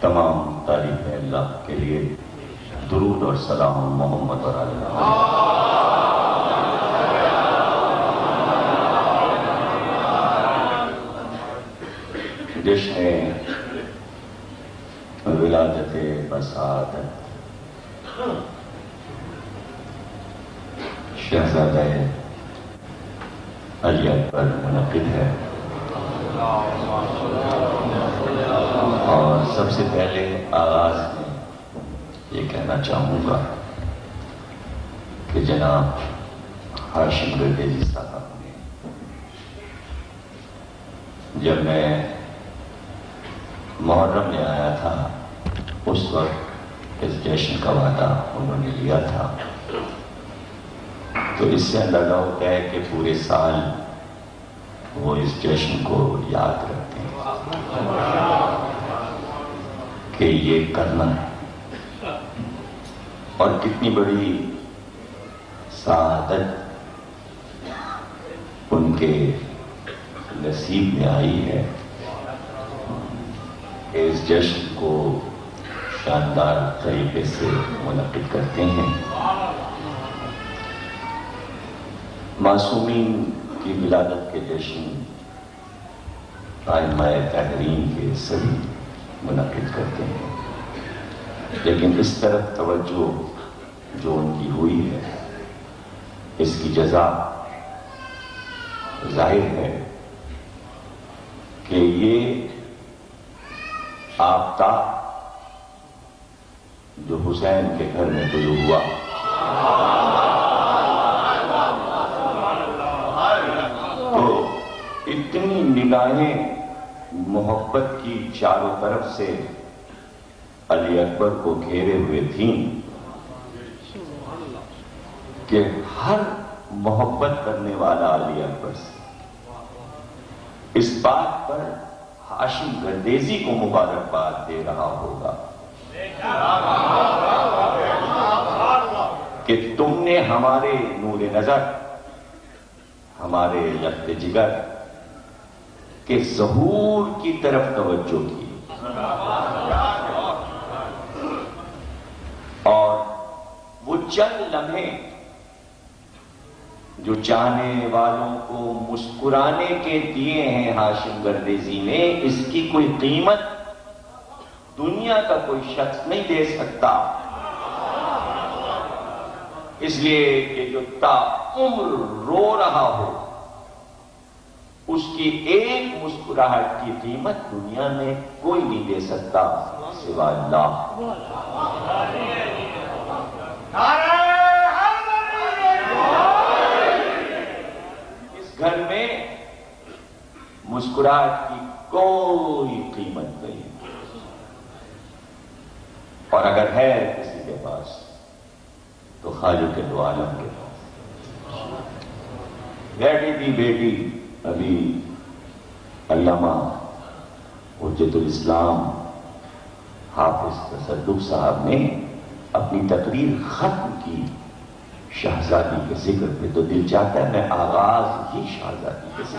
تمام تعریف اللہ کے لیے درود اور سلام محمد اور علیہ جشن ولادت بسعادت شہزادہ علی اکبر منعقد ہے، اور سب سے پہلے آغاز میں یہ کہنا چاہوں گا کہ جناب ہاشم گردیزی صاحب نے جب میں محرم میں آیا تھا اس وقت اس جشن کا وعدہ انہوں نے لیا تھا، تو اس سے اندازہ ہوتا ہے کہ پورے سال وہ اس جشن کو یاد رکھتے ہیں کہ یہ کرنا ہے، اور کتنی بڑی سعادت ان کے نصیب میں آئی ہے کہ اس جشن کو شاندار طریقے سے منعقد کرتے ہیں۔ معصومین کی ولادت کے جشن ائمہ طاہرین کے سبھی منعقد کرتے ہیں، لیکن اس طرف توجہ جو ان کی ہوئی ہے اس کی جزا ظاہر ہے کہ یہ آفتاب جو حسین کے گھر میں طلوع ہوا تو اتنی نگاہیں محبت کی چاروں طرف سے علی اکبر کو گھیرے ہوئے تھیں کہ ہر محبت کرنے والا علی اکبر سے اس بات پر ہاشم گردیزی کو مبارکباد دے رہا ہوگا کہ تم نے ہمارے نور نظر، ہمارے لخت جگر کے ظہور کی طرف توجہ کی، اور وہ چند لمحے جو چاہنے والوں کو مسکرانے کے دیے ہیں ہاشم گردیزی نے، اس کی کوئی قیمت دنیا کا کوئی شخص نہیں دے سکتا، اس لیے کہ جو تا عمر رو رہا ہو اس کی ایک مسکراہٹ کی قیمت دنیا میں کوئی نہیں دے سکتا سوا اللہ۔ اس گھر میں مسکراہٹ کی کوئی قیمت نہیں، اور اگر ہے کسی کے پاس تو خالق دو عالم کے پاس۔ بیٹی تھی بیٹی ابھی علامہ حجت الاسلام حافظ تصدق صاحب نے اپنی تقریر ختم کی شہزادی کے ذکر پہ، تو دل چاہتا ہے میں آغاز ہی شہزادی کے ذکر سے۔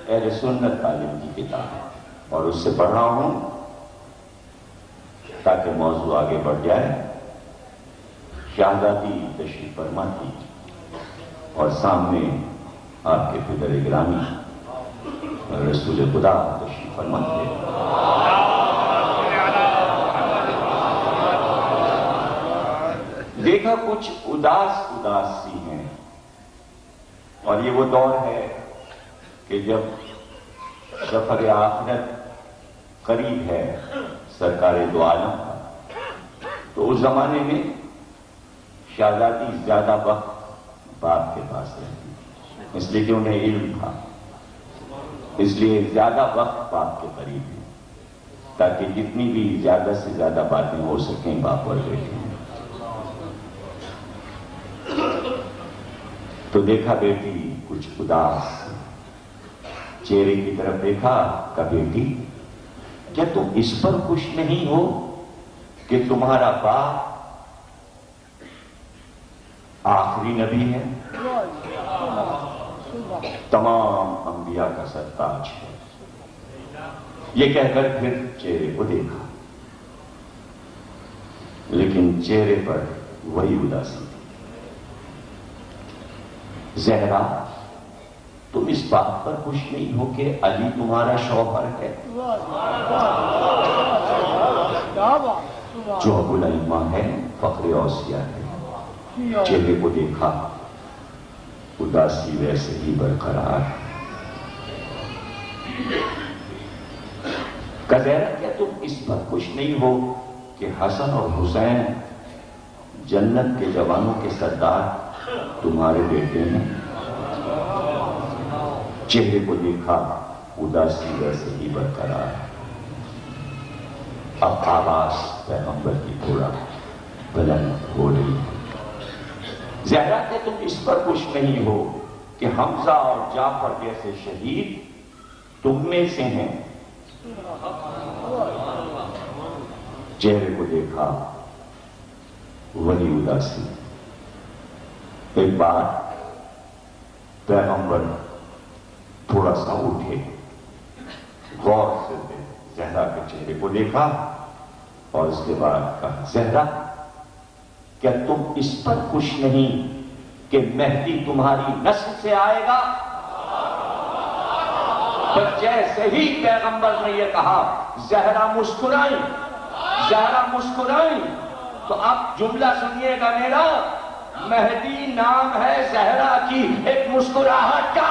اہل سنت تعلیم کی کتاب ہے، اور اس سے پڑھ رہا ہوں تاکہ موضوع آگے بڑھ جائے۔ شہزادی تشریف فرما تھی اور سامنے آپ کے پدر گرامی رسول خدا تشریف فرما تھے۔ دیکھا کچھ اداس سی ہیں، اور یہ وہ دور ہے کہ جب سفر آخرت قریب ہے سرکار دو عالم کا، تو اس زمانے میں شہزادی زیادہ وقت باپ کے پاس رہتی، اس لیے کہ انہیں علم تھا، اس لیے زیادہ وقت باپ کے قریب ہے تاکہ جتنی بھی زیادہ سے زیادہ باتیں ہو سکیں باپ اور بیٹے میں۔ تو دیکھا بیٹی کچھ اداس، چہرے کی طرف دیکھا کہ بیٹی کیا تم اس پر خوش نہیں ہو کہ تمہارا باپ آخری نبی ہے، تمام انبیاء کا سرتاج ہے؟ یہ کہہ کر پھر چہرے کو دیکھا، لیکن چہرے پر وہی اداسی تھی۔ زہرا تم اس بات پر خوش نہیں ہو کہ علی تمہارا شوہر ہے، جو ابو العلمہ ہے، فخر اوصیاء ہے؟ چہرے کو دیکھا، اداسی ویسے ہی برقرار ہے۔ زہرا کیا تم اس پر خوش نہیں ہو کہ حسن اور حسین جنت کے جوانوں کے سردار تمہارے بیٹے ہیں؟ چہرے کو دیکھا، اداسی ویسے ہی برقرار ہے۔ اب آواز پیغمبر کی تھوڑا بلند ہو رہی ہے۔ زہرا کہ تم اس پر خوش نہیں ہو کہ حمزہ اور جعفر جیسے شہید تم میں سے ہیں؟ چہرے کو دیکھا، وہی اداسی۔ ایک بار پیغمبر تھوڑا سا اٹھے، غور سے زہرا کے چہرے کو دیکھا اور اس کے بعد کہا، زہرا کیا تم اس پر خوش نہیں کہ مہدی تمہاری نسل سے آئے گا؟ پر جیسے ہی پیغمبر نے یہ کہا زہرا مسکرائیں، زہرا مسکرائیں۔ تو اب جملہ سنیے گا میرا، مہدی نام ہے زہرا کی ایک مسکراہٹ کا۔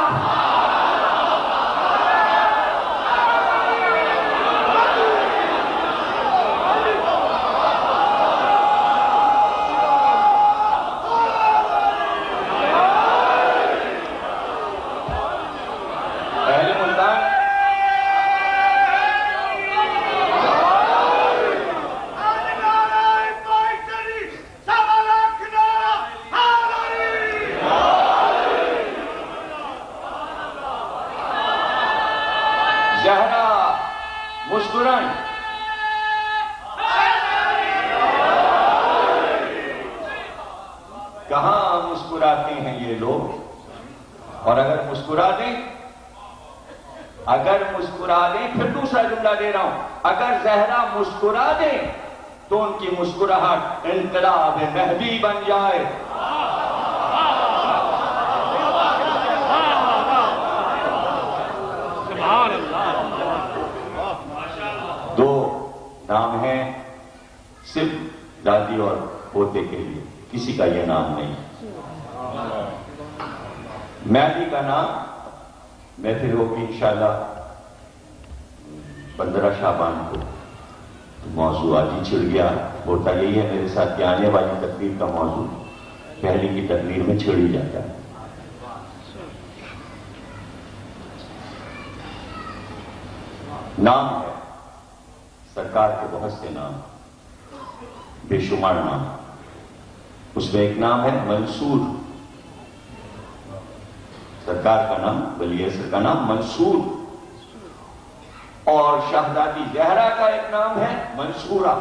کہاں مسکراتے ہیں یہ لوگ؟ اور اگر مسکرا دیں پھر دوسرا جملہ دے رہا ہوں، اگر زہرا مسکرا دیں تو ان کی مسکراہٹ انقلاب مہدی بن جائے۔ دو نام ہیں صرف دادی اور پوتے کے لیے، کسی کا یہ نام نہیں۔ مہدی کا نام محفل ہوگی انشاءاللہ 15 شعبان کو۔ موضوع آج ہی چھڑ گیا، ہوتا یہی ہے میرے ساتھ کہ آنے والی تقریر کا موضوع پہلے کی تقریر میں چھڑ ہی جاتا ہے۔ نام ہے سرکار کے بہت سے نام، بے شمار نام، اس میں ایک نام ہے منصور۔ سرکار کا نام، ولی عصر کا نام منصور، اور شہزادی زہرا کا ایک نام ہے منصورہ۔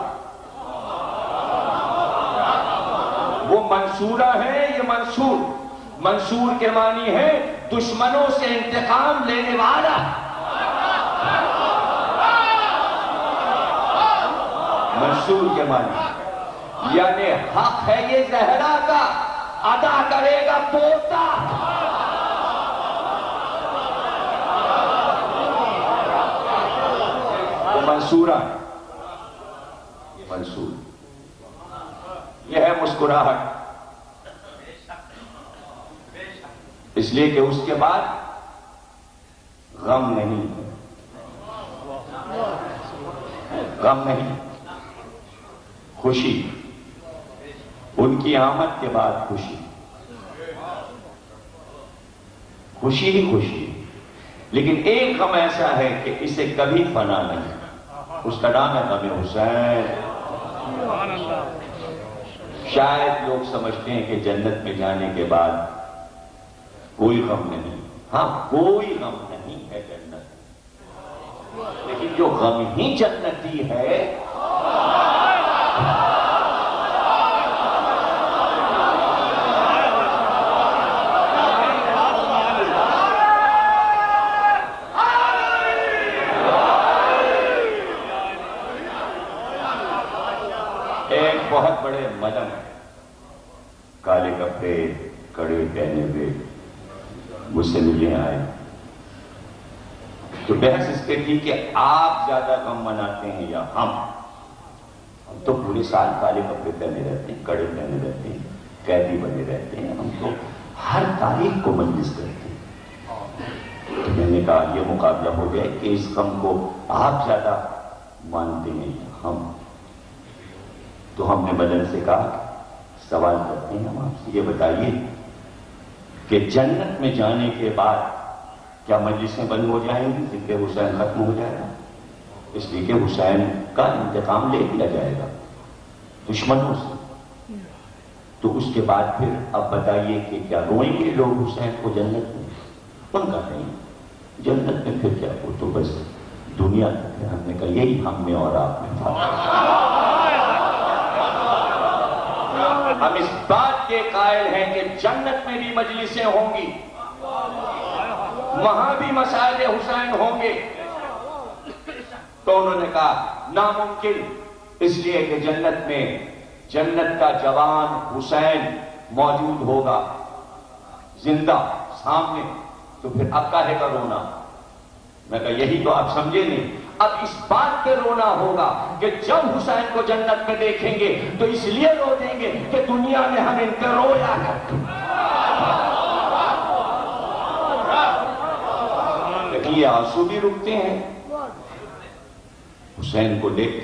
وہ منصورہ ہے، یہ منصور۔ منصور کے معنی ہے دشمنوں سے انتقام لینے والا۔ منصور کے معنی یعنی حق ہے یہ زہرا کا، ادا کرے گا پوتا۔ وہ منصورہ ہے، یہ منصور، یہ ہے مسکراہٹ۔ اس لیے کہ اس کے بعد غم نہیں، غم نہیں، خوشی۔ ان کی آمد کے بعد خوشی، خوشی ہی خوشی۔ لیکن ایک غم ایسا ہے کہ اسے کبھی فنا نہیں، اس کا نام ہے غم حسین۔ شاید لوگ سمجھتے ہیں کہ جنت میں جانے کے بعد کوئی غم نہیں. ہاں کوئی غم نہیں ہے جنت، لیکن جو غم ہی جنتی ہے بہت بڑے مدم کالے کپڑے کڑے پہنے ہوئے مجھ سے ملنے آئے تو بحث اس پہ تھی کہ آپ زیادہ غم مناتے ہیں یا ہم تو پورے سال کالے کپڑے پہنے رہتے ہیں، کڑے پہنے رہتے ہیں، قیدی بنے رہتے ہیں، ہم تو ہر تاریخ کو مجلس کرتے ہیں. تو میں نے کہا یہ مقابلہ ہو جائے کہ اس غم کو آپ زیادہ مانتے ہیں یا ہم. تو ہم نے بدن سے کہا سوال کرتے ہیں ہم آپ سے، یہ بتائیے کہ جنت میں جانے کے بعد کیا مجلسیں بند ہو جائیں گی، ذکر حسین ختم ہو جائے گا؟ اس لیے کہ حسین کا انتقام لے لیا جائے گا دشمنوں سے. تو اس کے بعد پھر اب بتائیے کہ کیا روئیں گے لوگ حسین کو جنت میں؟ ان کا نہیں، جنت میں پھر کیا، وہ تو بس دنیا تک ہے. ہم نے کہا یہی ہم میں اور آپ میں تھا. ہم اس بات کے قائل ہیں کہ جنت میں بھی مجلسیں ہوں گی، وہاں بھی مسائل حسین ہوں گے. تو انہوں نے کہا ناممکن، اس لیے کہ جنت میں جنت کا جوان حسین موجود ہوگا زندہ سامنے، تو پھر اب کاہے کا رونا؟ میں کہا یہی تو آپ سمجھے نہیں. اب اس بات پہ رونا ہوگا کہ جب حسین کو جنت میں دیکھیں گے تو اس لیے رو دیں گے کہ دنیا میں ہم ان پہ رویا کرتے. لیکن یہ آنسو بھی رکتے ہیں حسین کو دیکھ.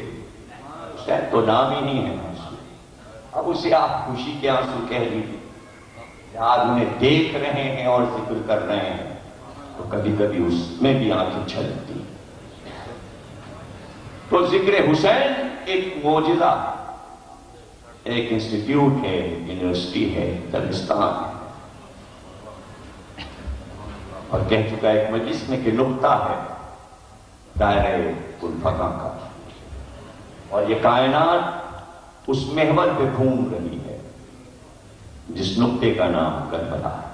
حسین تو نام ہی نہیں ہے آنسو. اب اسے آپ خوشی کے آنسو کہہ لیجیے، آج انہیں دیکھ رہے ہیں اور ذکر کر رہے ہیں تو کبھی کبھی اس میں بھی آنکھیں چھلکتی. تو ذکر حسین ایک معجزہ، ایک انسٹیٹیوٹ ہے، یونیورسٹی ہے، دبستان ہے. اور کہہ چکا ایک مجلس میں کہ نقطہ ہے دائرہ الفقہ کا، اور یہ کائنات اس محور پہ گھوم رہی ہے جس نقطے کا نام کربلا ہے.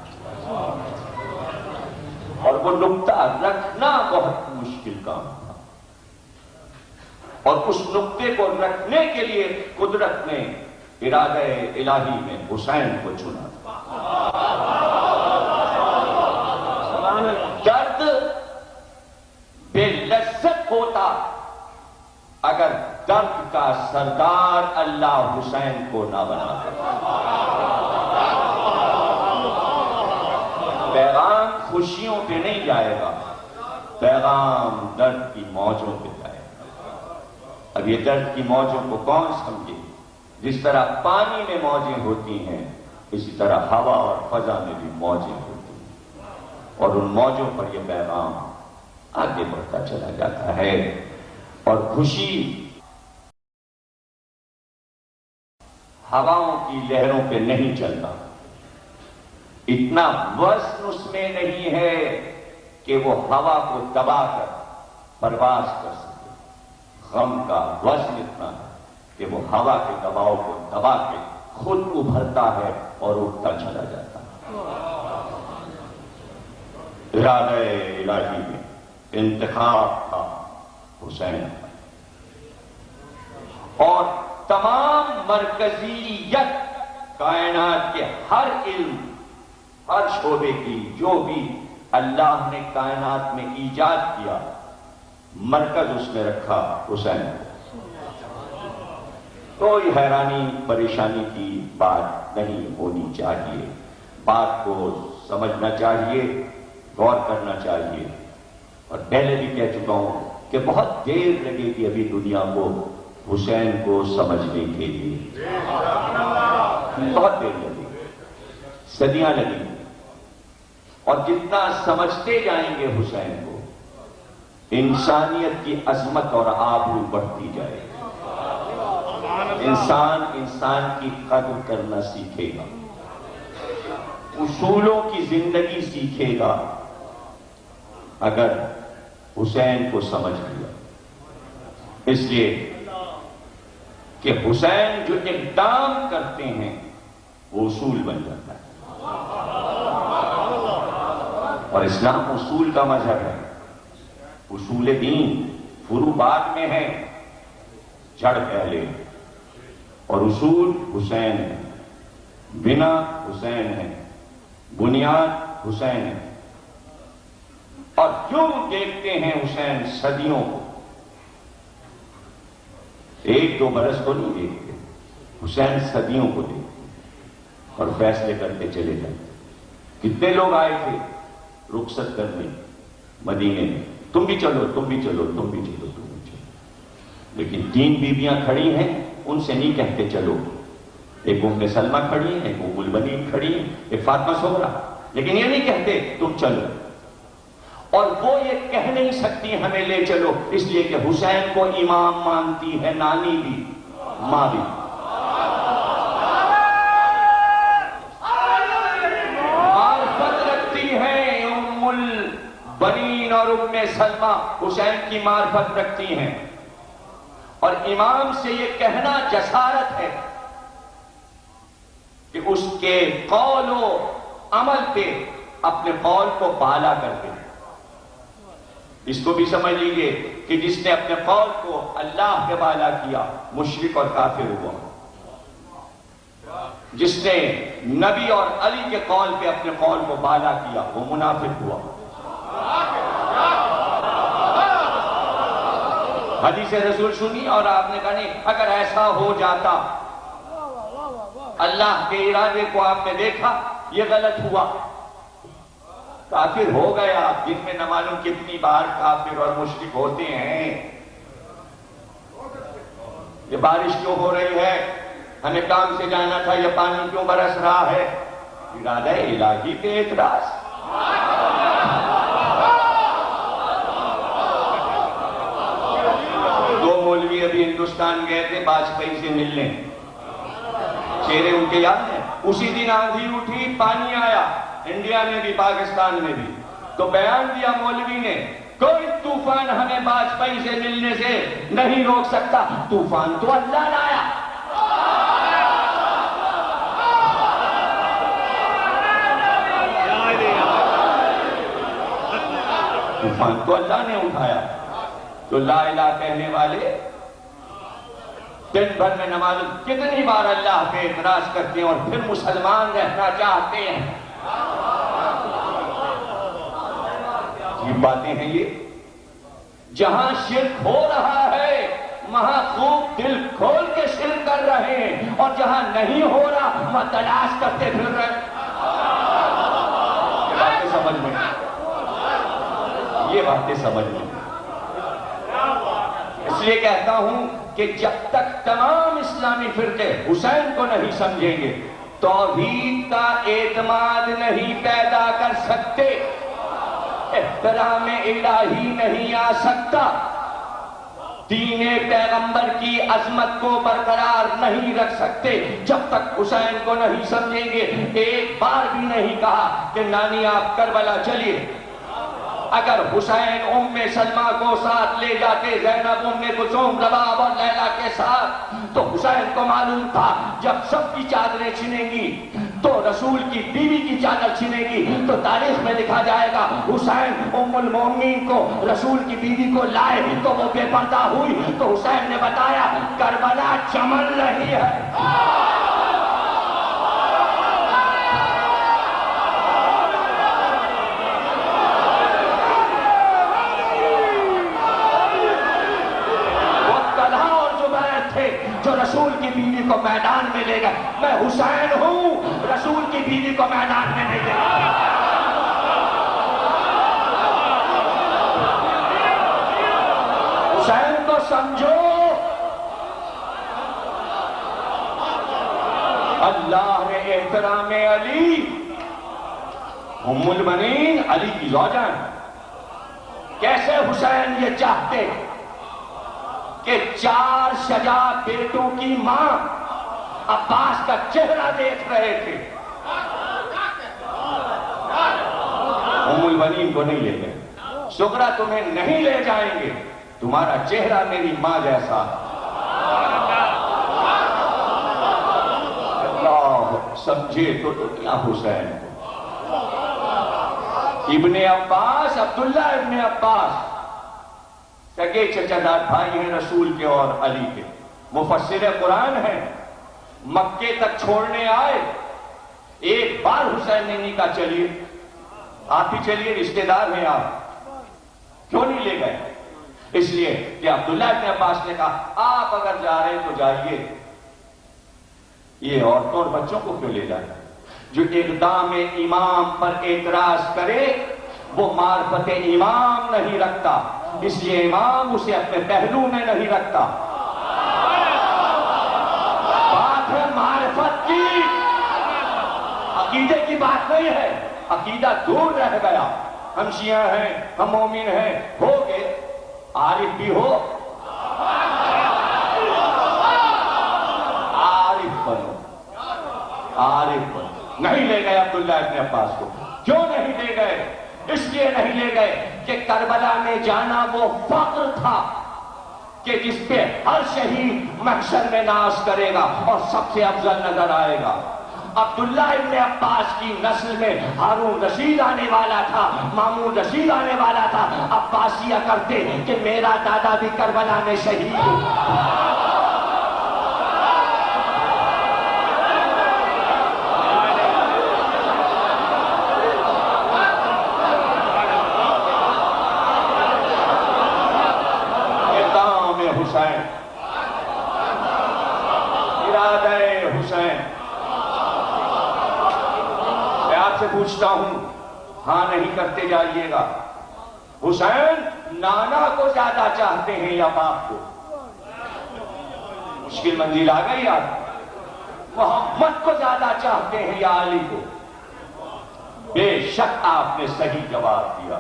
اور وہ نقطہ رکھنا بہت مشکل کام تھا، اور اس نقطے کو رکھنے کے لیے قدرت نے ارادہ الہی میں حسین کو چنا. درد بے لذت ہوتا اگر درد کا سردار اللہ حسین کو نہ بناتا. پیغام خوشیوں پہ نہیں جائے گا، پیغام درد کی موجوں پہ جائے گا. اب یہ درد کی موجوں کو کون سمجھے؟ جس طرح پانی میں موجیں ہوتی ہیں اسی طرح ہوا اور فضا میں بھی موجیں ہوتی ہیں، اور ان موجوں پر یہ پیغام آگے بڑھتا چلا جاتا ہے. اور خوشی ہواؤں کی لہروں پہ نہیں چلتا، اتنا وزن اس میں نہیں ہے کہ وہ ہوا کو دبا کر پرواز کر سکے. غم کا وزن اتنا ہے کہ وہ ہوا کے دباؤ کو دبا کے خود ابھرتا ہے اور اٹھتا چلا جاتا ہے. ارادہ الہی میں انتخاب تھا حسین، اور تمام مرکزیت کائنات کے ہر علم، ہر شعبے کی جو بھی اللہ نے کائنات میں ایجاد کیا، مرکز اس نے رکھا حسین. کوئی حیرانی پریشانی کی بات نہیں ہونی چاہیے، بات کو سمجھنا چاہیے، غور کرنا چاہیے. اور پہلے بھی کہہ چکا ہوں کہ بہت دیر لگے گی ابھی دنیا کو حسین کو سمجھنے کے لیے، بہت دیر لگے گی، صدیاں لگیں گی. اور جتنا سمجھتے جائیں گے حسین کو، انسانیت کی عظمت اور آبرو بڑھتی جائے گی. انسان کی قدر کرنا سیکھے گا. اصولوں کی زندگی سیکھے گا اگر حسین کو سمجھ لیا. اس لیے کہ حسین جو اقدام کرتے ہیں وہ اصول بن جاتا ہے. اور اسلام اصول کا مذہب ہے. اصول دین فرو بعد میں ہے، جڑ پہلے. اور اصول حسین ہے، بنا حسین ہے، بنیاد حسین ہے. اور کیوں دیکھتے ہیں حسین صدیوں کو، ایک دو برس کو نہیں دیکھتے، حسین صدیوں کو دیکھتے اور فیصلے کرتے چلے جاتے. کتنے لوگ آئے تھے رخصت کرنے مدینے میں، تم بھی چلو تم بھی چلو تم بھی چلو تم بھی چلو، لیکن 3 بیویاں کھڑی ہیں، ان سے نہیں کہتے چلو. ایک ام سلمہ کھڑی ہے، ایک ام البنین کھڑی ہے، ایک فاطمہ صغرا، لیکن یہ نہیں کہتے تم چلو. اور وہ یہ کہہ نہیں سکتی ہمیں لے چلو، اس لیے کہ حسین کو امام مانتی ہے نانی بھی ماں بھی. معرفت رکھتی ہے ام البنین اور ام سلمہ، حسین کی معرفت رکھتی ہیں. اور امام سے یہ کہنا جسارت ہے کہ اس کے قول و عمل پہ اپنے قول کو بالا کر دے. اس کو بھی سمجھ لیجیے کہ جس نے اپنے قول کو اللہ کے بالا کیا مشرک اور کافر ہوا. جس نے نبی اور علی کے قول پہ اپنے قول کو بالا کیا وہ منافق ہوا. حدیث رسول سنی اور آپ نے کہا نہیں اگر ایسا ہو جاتا، اللہ کے ارادے کو آپ نے دیکھا یہ غلط ہوا، کافر ہو گیا. دن میں نہ معلوم کتنی بار کافر اور مشرک ہوتے ہیں. یہ بارش کیوں ہو رہی ہے، ہمیں کام سے جانا تھا، یہ پانی کیوں برس رہا ہے، ارادہ الہی پہ اعتراض. دو مولوی ابھی ہندوستان گئے تھے واجپئی سے ملنے، چہرے ان کے یاد ہیں. اسی دن آندھی اٹھی، پانی آیا، انڈیا میں بھی پاکستان میں بھی. تو بیان دیا مولوی نے کوئی طوفان ہمیں واجپئی سے ملنے سے نہیں روک سکتا، طوفان تو اللہ لایا. طوفان تو اللہ نے اٹھایا. تو لا الہ کہنے والے دن بھر میں نماز کتنی بار اللہ پہ اعتراض کرتے ہیں اور پھر مسلمان رہنا چاہتے ہیں. یہ باتیں ہیں. یہ جہاں شرک ہو رہا ہے وہاں خوب دل کھول کے شرک کر رہے ہیں، اور جہاں نہیں ہو رہا وہاں تلاش کرتے پھر رہے. یہ باتیں سمجھ میں، یہ باتیں سمجھ میں. اس لیے کہتا ہوں کہ جب تک تمام اسلامی فرقے حسین کو نہیں سمجھیں گے توحید کا اعتماد نہیں پیدا کر سکتے، احترام الہی نہیں آ سکتا، دین پیغمبر کی عظمت کو برقرار نہیں رکھ سکتے جب تک حسین کو نہیں سمجھیں گے. ایک بار بھی نہیں کہا کہ نانی آپ کربلا چلیے. اگر حسین ام سلمہ کو ساتھ لے جاتے، زینب ام کلثوم رباب اور لیلا کے ساتھ، تو حسین کو معلوم تھا جب سب کی چادریں چھنیں گی تو رسول کی بیوی کی چادر چھنے گی تو تاریخ میں لکھا جائے گا حسین ام المومنین کو رسول کی بیوی کو لائے تو وہ بے پردہ ہوئی. تو حسین نے بتایا کربلا چمن رہی ہے. جو رسول کی بیوی کو میدان میں لے گئے، میں حسین ہوں، رسول کی بیوی کو میدان میں نہیں لے گئے. حسین کو سمجھو، اللہ نے احترام علی، ام المنین علی کی زوجہ. کیسے حسین یہ چاہتے کہ 4 شجاع بیٹوں کی ماں عباس کا چہرہ دیکھ رہے تھے. ام البنین کو نہیں لے گئے. سغرا تمہیں نہیں لے جائیں گے، تمہارا چہرہ میری ماں جیسا. اللہ سمجھے تو دنیا حسین کو. ابن عباس، عبداللہ ابن عباس سگے چچا دار بھائی ہیں رسول کے اور علی کے، مفسر قرآن ہیں. مکے تک چھوڑنے آئے، ایک بار حسین نے نہیں کہا چلیے آپ ہی چلیے، رشتہ دار ہیں آپ. کیوں نہیں لے گئے؟ اس لیے کہ عبداللہ ابن عباس نے کہا آپ اگر جا رہے ہیں تو جائیے، یہ عورتوں اور بچوں کو کیوں لے جانا؟ جو اقدام امام پر اعتراض کرے وہ معرفت امام نہیں رکھتا، اس لیے امام اسے اپنے پہلو میں نہیں رکھتا. بات ہے معرفت کی، عقیدے کی بات نہیں ہے. عقیدہ دور رہ گیا. ہم شیعہ ہیں، ہم مومن ہیں، ہو گئے. عارف بھی ہو، عارف بنو، عارف بنو. نہیں لے گئے عبداللہ ابن عباس کو. کیوں نہیں لے گئے؟ اس لیے نہیں لے گئے کہ کربلا میں جانا وہ فخر تھا کہ جس پہ ہر شہید محشر میں ناز کرے گا اور سب سے افضل نظر آئے گا. عبداللہ ابن عباس کی نسل میں ہارون رشید آنے والا تھا، مامون رشید آنے والا تھا. عباسیہ کرتے کہ میرا دادا بھی کربلا میں شہید ہو. حسین، ارادہ حسین. میں آپ سے پوچھتا ہوں، ہاں نہیں کرتے جائیے گا. حسین نانا کو زیادہ چاہتے ہیں یا باپ کو؟ مشکل منزل آ گئی آپ. محمد کو زیادہ چاہتے ہیں یا علی کو؟ بے شک آپ نے صحیح جواب دیا،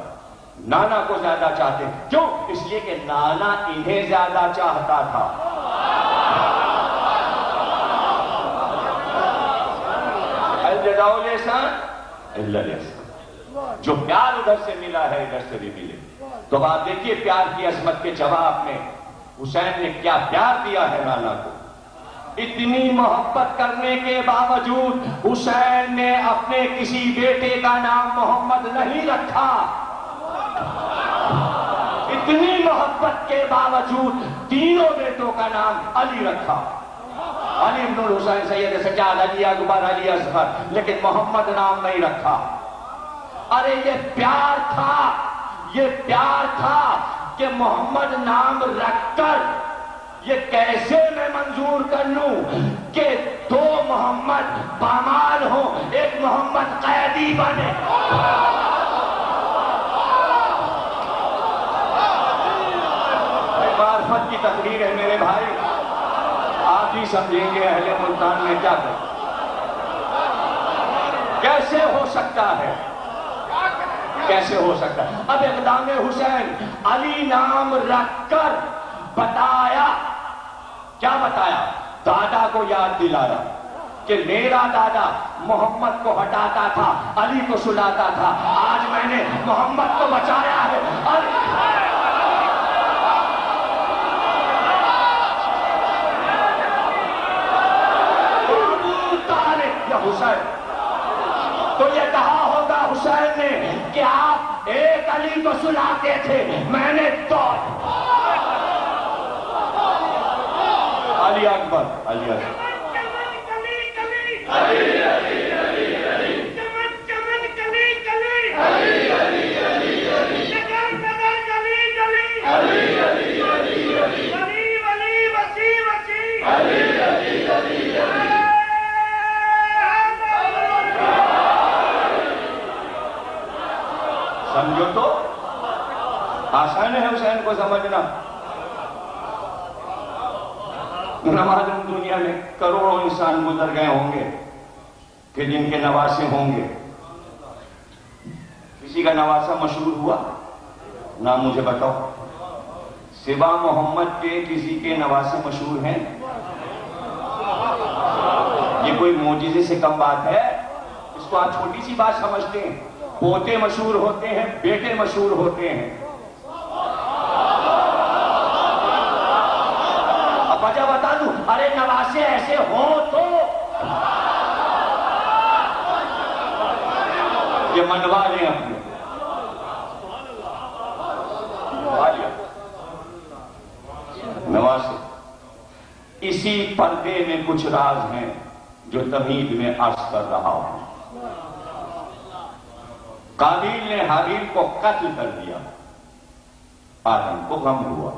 نانا کو زیادہ چاہتے ہیں. کیوں؟ اس لیے کہ نانا انہیں زیادہ چاہتا تھا. الجزاء الاحسان الا الاحسان. جو پیار ادھر سے ملا ہے ادھر سے بھی ملے. تو آپ دیکھیے پیار کی عظمت کے جواب میں حسین نے کیا پیار دیا ہے نانا کو. اتنی محبت کرنے کے باوجود حسین نے اپنے کسی بیٹے کا نام محمد نہیں رکھا. اتنی محبت کے باوجود تینوں بیٹوں کا نام علی رکھا. علی ابن الحسین، سید سجاد، علی اکبر، علی اصغر، لیکن محمد نام نہیں رکھا. ارے یہ پیار تھا، یہ پیار تھا کہ محمد نام رکھ کر یہ کیسے میں منظور کر لوں کہ دو محمد پامال ہوں، ایک محمد قیدی بنے. معرفت کی تقریر ہے میرے بھائی، آپ ہی سمجھیں گے اہل ملتان میں کیا کریں. کیسے ہو سکتا ہے؟ کیسے ہو سکتا ہے؟ اب اقدام حسین علی نام رکھ کر بتایا، کیا بتایا؟ دادا کو یاد دلایا کہ میرا دادا محمد کو ہٹاتا تھا، علی کو سلاتا تھا، آج میں نے محمد کو بچایا ہے. حسین تو یہ کہا ہوگا حسین نے کہ آپ ایک علی کو سلاتے تھے، میں نے دو. علی اکبر، علی اکبر، سمجھو تو آسان ہے حسین کو سمجھنا. نمازم دنیا میں کروڑوں انسان گزر گئے ہوں گے کہ جن کے نواسے ہوں گے. کسی کا نواسا مشہور ہوا؟ نہ مجھے بتاؤ. سوا محمد کے کسی کے نواسے مشہور ہیں؟ یہ کوئی معجزے سے کم بات ہے؟ اس کو آپ چھوٹی سی بات سمجھتے ہیں. پوتے مشہور ہوتے ہیں، بیٹے مشہور ہوتے ہیں۔ اب وجہ بتا دوں، ارے نواسے ایسے ہوں تو یہ منوا لیں اپنے نواسے۔ اسی پردے میں کچھ راز ہیں جو تمہید میں عرض کر رہا ہوں۔ قابیل نے حابیل کو قتل کر دیا، آدم کو غم ہوا،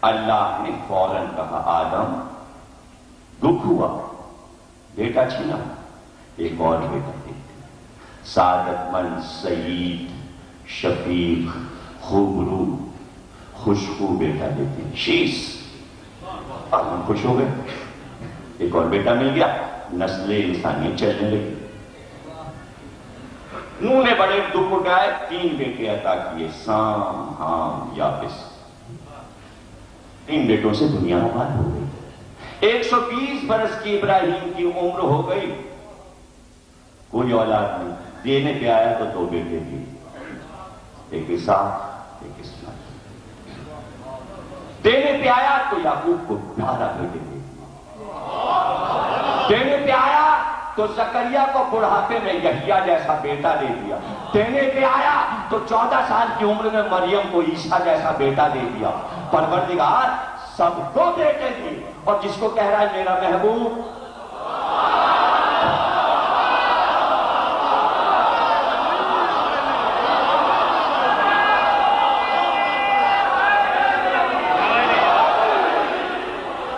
اللہ نے فوراً کہا آدم دکھ ہوا، بیٹا چھینا، ایک اور بیٹا دیتے، سعادت مند، سعید، شفیق، خوبرو، خوشبو بیٹا دیتے، شیش۔ آدم خوش ہو گئے، ایک اور بیٹا مل گیا، نسل انسانی چلنے لگی۔ نوح نے بڑے دکھ اٹھائے، 3 بیٹے عطا کیے، سام، حام، یافس۔ 3 بیٹوں سے دنیا آباد ہو گئی۔ 120 برس کی ابراہیم کی عمر ہو گئی، کوئی اولاد نہیں۔ دینے پہ آیا تو 2 بیٹے دیے، ایک اسحاق، ایک اسماعیل۔ دینے پہ آیا تو یعقوب کو 12 بیٹے دیے۔ دینے پہ آیا تو زکریا کو بڑھاپے میں یحییٰ جیسا بیٹا دے دیا۔ دینے پہ آیا تو 14 سال کی عمر میں مریم کو عیسیٰ جیسا بیٹا دے دیا۔ پروردگار سب کو بیٹے دیے، اور جس کو کہہ رہا ہے میرا محبوب،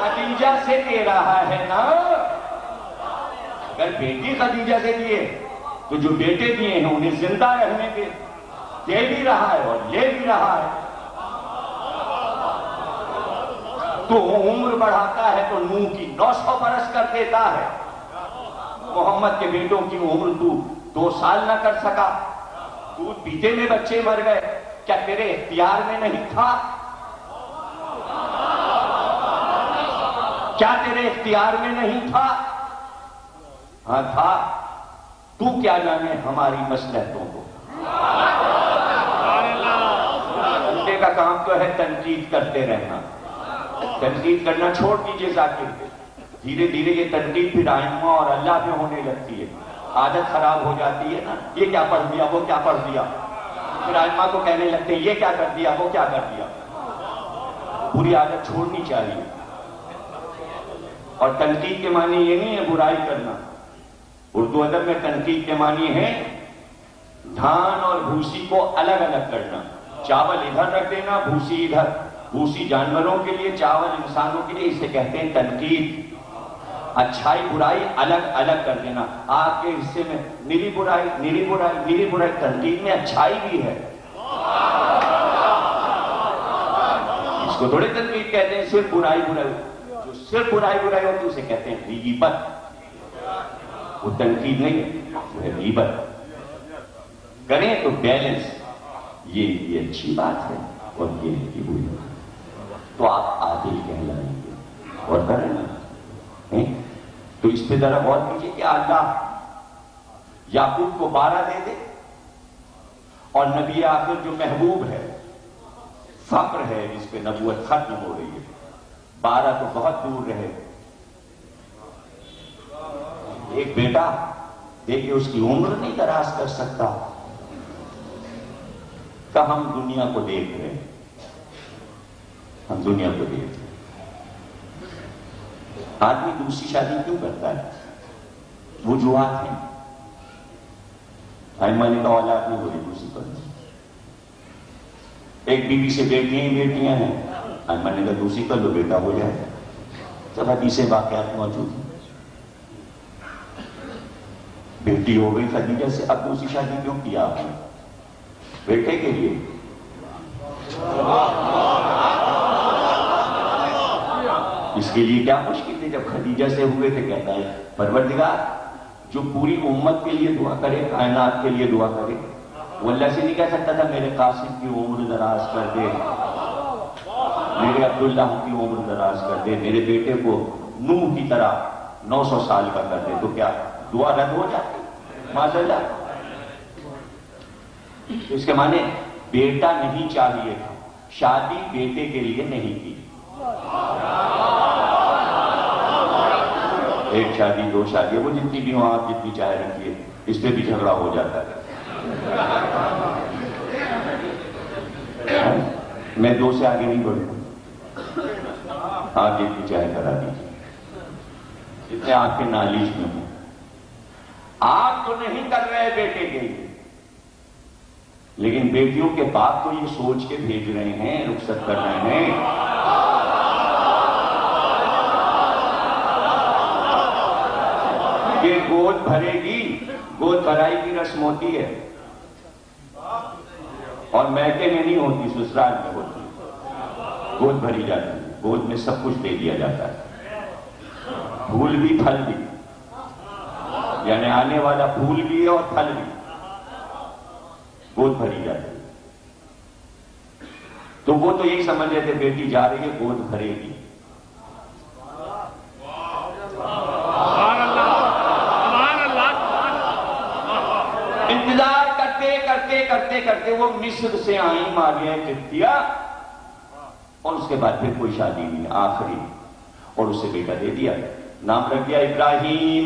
خدیجہ سے دے رہا ہے نا۔ اگر بیٹی خدیجہ سے دیے تو جو بیٹے دیے ہیں انہیں زندہ رہنے دے بھی رہا ہے اور لے بھی رہا ہے۔ تو عمر بڑھاتا ہے تو نوح کی 900 برس کر دیتا ہے۔ محمد کے بیٹوں کی عمر تو 2 سال نہ کر سکا، دودھ پیتے میں بچے مر گئے، کیا تیرے اختیار میں نہیں تھا؟ کیا تیرے اختیار میں نہیں تھا؟ ہاں تھا۔ تو کیا جانے ہماری مصلحتوں کو۔ بندے کا کام تو ہے تنقید کرتے رہنا۔ تنقید کرنا چھوڑ دیجئے ذاکر پہ، دھیرے دھیرے یہ تنقید پھر آئمہ اور اللہ پہ ہونے لگتی ہے، عادت خراب ہو جاتی ہے نا، یہ کیا پڑھ دیا، وہ کیا پڑھ دیا، پھر آئمہ کو کہنے لگتے ہیں یہ کیا کر دیا، وہ کیا کر دیا۔ بری عادت چھوڑنی چاہیے۔ اور تنقید کے معنی یہ نہیں ہے برائی کرنا، اردو ادب میں تنقید کے معنی ہے دھان اور بھوسی کو الگ الگ کرنا، چاول ادھر رکھ دینا، بھوسی ادھر، بھوسی جانوروں کے لیے، چاول انسانوں کے لیے، اسے کہتے ہیں تنقید۔ اچھائی برائی الگ الگ کر دینا، آپ کے حصے میں نیری برائی، نیری برائی، نیری برائی، تنقید میں اچھائی بھی ہے۔ اس کو تھوڑے تنقید کہتے ہیں صرف برائی برائی، جو صرف برائی برائی ہوتی ہے اسے کہتے ہیں غیبت۔ وہ تنقید نہیں ہے، وہ ہے غیبت۔ کریں تو بیلنس، یہ اچھی بات ہے اور یہ بری بات ہے، تو آپ عادل کہلائیں گے اور کریں نا۔ تو اس پہ ذرا غور کیجیے کہ اللہ یعقوب کو 12 دے دے، اور نبی آخر جو محبوب ہے، فقر ہے جس پہ نبوت ختم ہو رہی ہے، 12 تو بہت دور رہے، ایک بیٹا دے کے اس کی عمر نہیں دراز کر سکتا۔ کہ ہم دنیا کو دیکھ رہے ہیں، ہم دنیا کو دیکھ رہے ہیں۔ آدمی دوسری شادی کیوں کرتا ہے؟ وجوہات ہیں۔ ائمہ نے کہا اولاد نہیں ہو رہی، دوسری کر دی۔ ایک بیوی سے بیٹیاں ہیں، ائمہ نے کہا دوسری کر لو، بیٹا ہو جائے۔ سب حدیثیں واقعات موجود ہیں۔ بیٹی ہو گئی خدیجہ سے، اب دوسری شادی کیوں کیا آپ نے؟ بیٹے کے لیے۔ اس کے لیے کیا مشکل تھی؟ جب خدیجہ سے ہوئے تھے کہتا ہے پروردگار جو پوری امت کے لیے دعا کرے، کائنات کے لیے دعا کرے، وہ اللہ سے نہیں کہہ سکتا تھا میرے قاسم کی عمر دراز کر دے، میرے عبداللہ کی عمر دراز کر دے، میرے بیٹے کو نوح کی طرح 900 سال کا کر دے، تو کیا دعا رد ہو جاتی؟ معاذ اللہ۔ اس کے معنی بیٹا نہیں چاہیے تھا، شادی بیٹے کے لیے نہیں کی۔ ایک شادی، دو شادی، وہ جتنی بھی ہوں آپ جتنی چاہے رکھیے، اس پہ بھی جھگڑا ہو جاتا ہے۔ میں دو سے آگے نہیں بڑھوں، آپ جتنی چاہے کرا دیجیے، جتنے آپ کے نالج میں ہوں۔ آپ تو نہیں کر رہے بیٹے کے لیے، لیکن بیٹیوں کے باپ تو یہ سوچ کے بھیج رہے ہیں، رخصت کر رہے ہیں کہ گود بھرے گی، گود بھرائی کی رسم ہوتی ہے، اور میکے میں نہیں ہوتی، سسرال میں ہوتی ہے۔ گود بھری جاتی ہے، گود میں سب کچھ دے دیا جاتا ہے، پھول بھی پھل بھی، یعنی آنے والا پھول بھی ہے اور پھل بھی، گود بھری جاتی ہے۔ تو وہ تو یہی سمجھ رہے تھے بیٹی جا رہی ہے، گود بھرے گی۔ انتظار کرتے کرتے کرتے کرتے وہ مصر سے آئیں ماریاں قبطیہ، اور اس کے بعد پھر کوئی شادی نہیں، آخری، اور اسے بیٹا دے دیا، نام رکھ دیا ابراہیم۔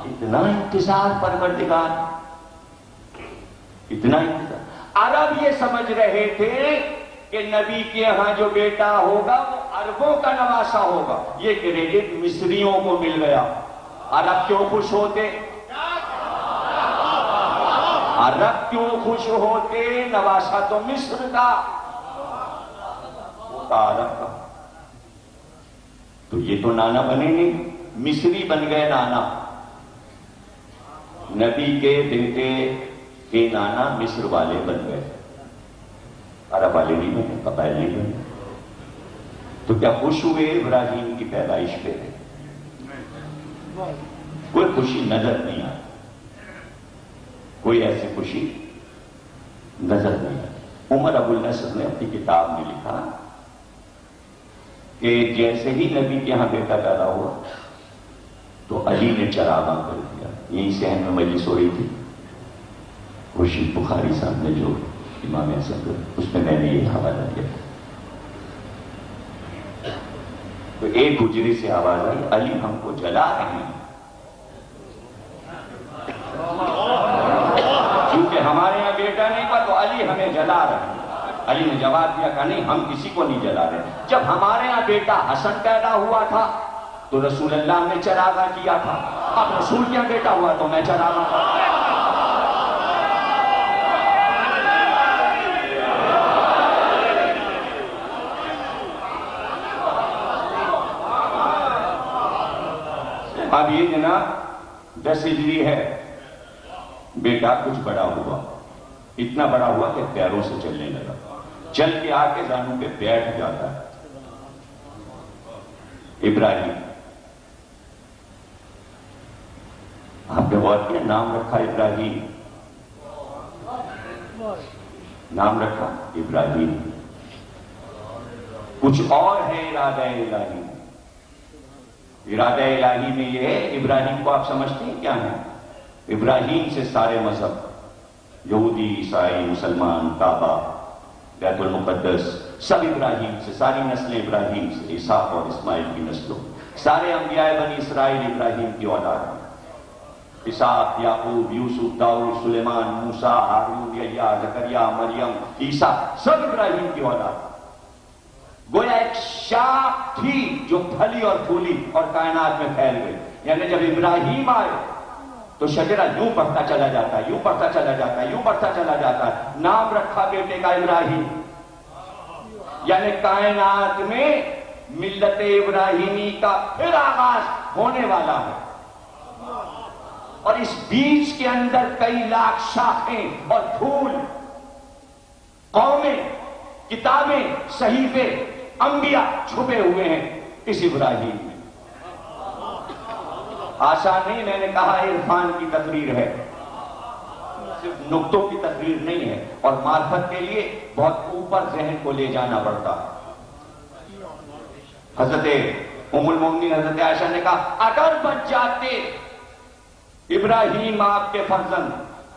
اتنا انتظار پروردگار، اتنا انتظار۔ عرب یہ سمجھ رہے تھے کہ نبی کے یہاں جو بیٹا ہوگا وہ عربوں کا نواسا ہوگا، یہ کریڈٹ مصریوں کو مل گیا۔ عرب کیوں خوش ہوتے؟ عرب کیوں خوش ہوتے؟ نواسا تو مصر کا ہوتا، عرب کا۔ تو یہ تو نانا بنے نہیں، مصری بن گئے نانا۔ نبی کے بیٹے کے نانا مصر والے بن گئے، عرب والے نہیں بنے، قبائل نہیں بنے۔ تو کیا خوش ہوئے ابراہیم کی پیدائش پہ؟ کوئی خوشی نظر نہیں آئی، کوئی ایسی خوشی نظر نہیں آئی۔ عمر ابو النصر نے اپنی کتاب میں لکھا کہ جیسے ہی نبی کے یہاں بیٹا پیدا ہوا تو علی نے چراغاں کر دیا۔ یہیں صحن میں مجلس ہو رہی تھی، خورشید بخاری صاحب نے جو امام اعظم، اس میں نے یہ حوالہ دیا، تو ایک حجرے سے آواز آئی، علی ہم کو جلا رہے ہیں، کیونکہ ہمارے یہاں بیٹا نہیں تھا تو علی ہمیں جلا رہے ہیں۔ علی نے جواب دیا کہ نہیں، ہم کسی کو نہیں جلا رہے۔ جب ہمارے یہاں بیٹا حسن پیدا ہوا تھا تو رسول اللہ نے چراغاں کیا تھا، اب رسول کیا بیٹا ہوا تو میں چراغاں کرتا۔ اب یہ جناب 10 ہجری ہے، بیٹا کچھ بڑا ہوا، اتنا بڑا ہوا کہ پیروں سے چلنے لگا، چل کے آ کے زانوں پہ بیٹھ جاتا ہے۔ ابراہیم، آپ نے غور کیا نام رکھا ابراہیم، نام رکھا ابراہیم، کچھ اور ہے ارادہ الہی۔ ارادہ الہی میں یہ ہے، ابراہیم کو آپ سمجھتے ہیں کیا ہے؟ ابراہیم سے سارے مذہب، یہودی، عیسائی، مسلمان، کعبہ، بیت المقدس، سب ابراہیم سے، ساری نسلیں ابراہیم سے، اسحاق اور اسماعیل کی نسلوں، سارے انبیاء بنی اسرائیل ابراہیم کی اولاد ہیں۔ اسحاق، یعقوب، یوسف، داؤد، سلیمان، موسیٰ، ہارون، یحییٰ، زکریا، مریم، عیسیٰ، سب ابراہیم کی اولاد ہیں۔ گویا ایک شاخ تھی جو پھلی اور پھولی اور کائنات میں پھیل گئی، یعنی جب ابراہیم آئے تو شجرہ یوں بڑھتا چلا جاتا ہے، یوں بڑھتا چلا جاتا ہے، یوں بڑھتا چلا جاتا ہے۔ نام رکھا بیٹے کا ابراہیم، یعنی کائنات میں ملت ابراہیمی کا پھر آغاز ہونے والا ہے، اور اس بیج کے اندر کئی لاکھ شاخیں اور پھول، قومیں، کتابیں، صحیفے، انبیاء چھپے ہوئے ہیں اس ابراہیم میں۔ آسان نہیں، میں نے کہا عرفان کی تقریر ہے، صرف نقطوں کی تقریر نہیں ہے، اور معرفت کے لیے بہت اوپر ذہن کو لے جانا پڑتا ہے۔ حضرت ام المومنین حضرت عائشہ نے کہا اگر بچ جاتے ابراہیم آپ کے فرزند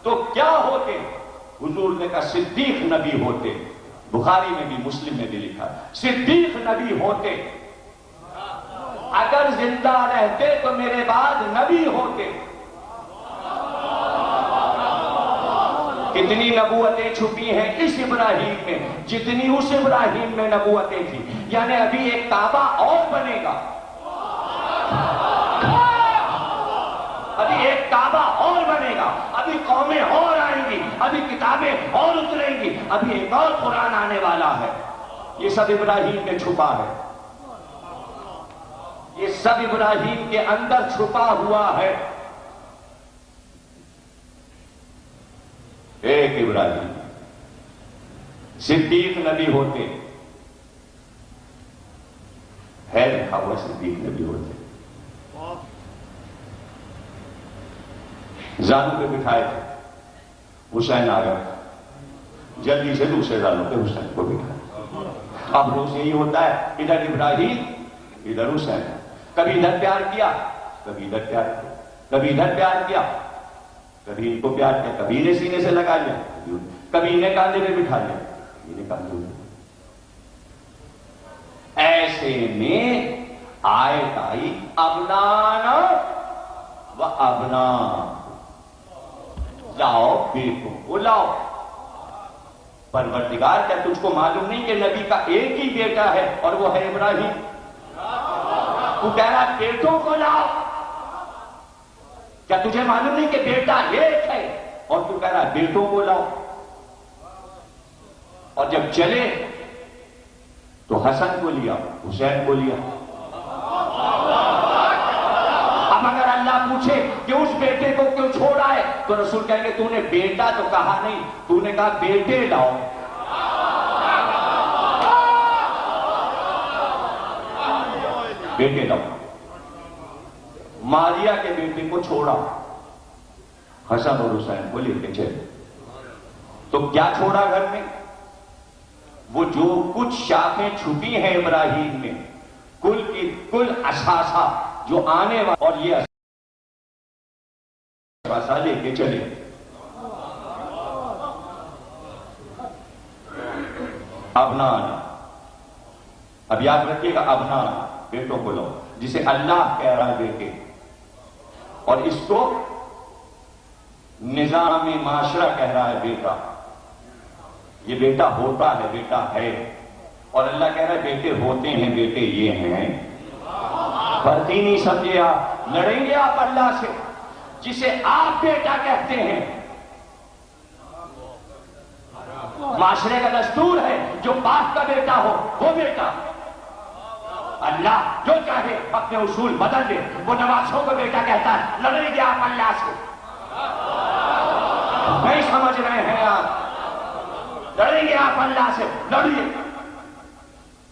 تو کیا ہوتے؟ حضور نے کہا صدیق نبی ہوتے. بخاری میں بھی مسلم میں بھی لکھا صدیق نبی ہوتے. اگر زندہ رہتے تو میرے بعد نبی ہوتے. کتنی نبوتیں چھپی ہیں اس ابراہیم میں جتنی اس ابراہیم میں نبوتیں تھیں. یعنی ابھی ایک کعبہ اور بنے گا, ابھی ایک کعبہ اور بنے گا, ابھی قومیں اور آئیں گی, ابھی کتابیں اور اتریں گی, ابھی ایک اور قرآن آنے والا ہے. یہ سب ابراہیم میں چھپا ہے, یہ سب ابراہیم کے اندر چھپا ہوا ہے. ایک ابراہیم صدیق نبی ہوتے, ہے لکھا ہوا صدیق نبی ہوتے. زانوں پہ بٹھائے تھے, حسین آ گیا, جلدی سے دوسرے زانوں پہ حسین کو بٹھایا. اب روز یہی ہوتا ہے, ادھر ابراہیم ادھر حسین, کبھی ادھر پیار کیا کبھی ادھر پیار کیا, کبھی ادھر پیار کیا کبھی ان کو پیار کیا, کبھی انہیں سینے سے لگا لیا, کبھی انہیں کاندھے پہ بٹھا لیا, انہیں کاندھے پہ. ایسے میں آیت آئی ابنانا و ابنا, لاؤ بیٹوں کو لاؤ. پروردگار کیا تجھ کو معلوم نہیں کہ نبی کا ایک ہی بیٹا ہے اور وہ ہے ابراہیم؟ تو کہہ رہا بیٹوں کو لاؤ, کیا تجھے معلوم نہیں کہ بیٹا ایک ہے اور تو کہہ رہا بیٹوں کو لاؤ؟ اور جب چلے تو حسن کو لیا, حسین کو لیا. اب اگر اللہ پوچھے کہ اس بیٹے کو کیوں چھوڑا ہے تو رسول کہیں گے تو نے بیٹا تو کہا نہیں, تو نے کہا بیٹے لاؤ. بیٹے لاؤ. ماریا کے بیٹے کو چھوڑا, حسن اور حسین کو لے کے چلے. تو کیا چھوڑا گھر میں؟ وہ جو کچھ شاخیں چھپی ہیں ابراہیم میں, کل کی کل اثاثہ جو آنے والا, اور یہ اثاثہ لے کے چلے. ابنانا, اب یاد رکھیے گا, ابنانا بیٹوں کو لو, جسے اللہ کہہ رہا ہے بیٹے, اور اس کو نظام معاشرہ کہہ رہا ہے بیٹا. یہ بیٹا ہوتا ہے, بیٹا ہے, اور اللہ کہہ رہا ہے بیٹے ہوتے ہیں, بیٹے یہ ہیں. فرق ہی نہیں سمجھے آپ, لڑیں گے آپ اللہ سے. جسے آپ بیٹا کہتے ہیں, معاشرے کا دستور ہے جو باپ کا بیٹا ہو وہ بیٹا. اللہ جو چاہے اپنے اصول بدل دے, وہ نوازوں کو بیٹا کہتا ہے. لڑیں گے آپ اللہ سے, نہیں سمجھ رہے ہیں آپ, لڑیں گے آپ اللہ سے, لڑیے.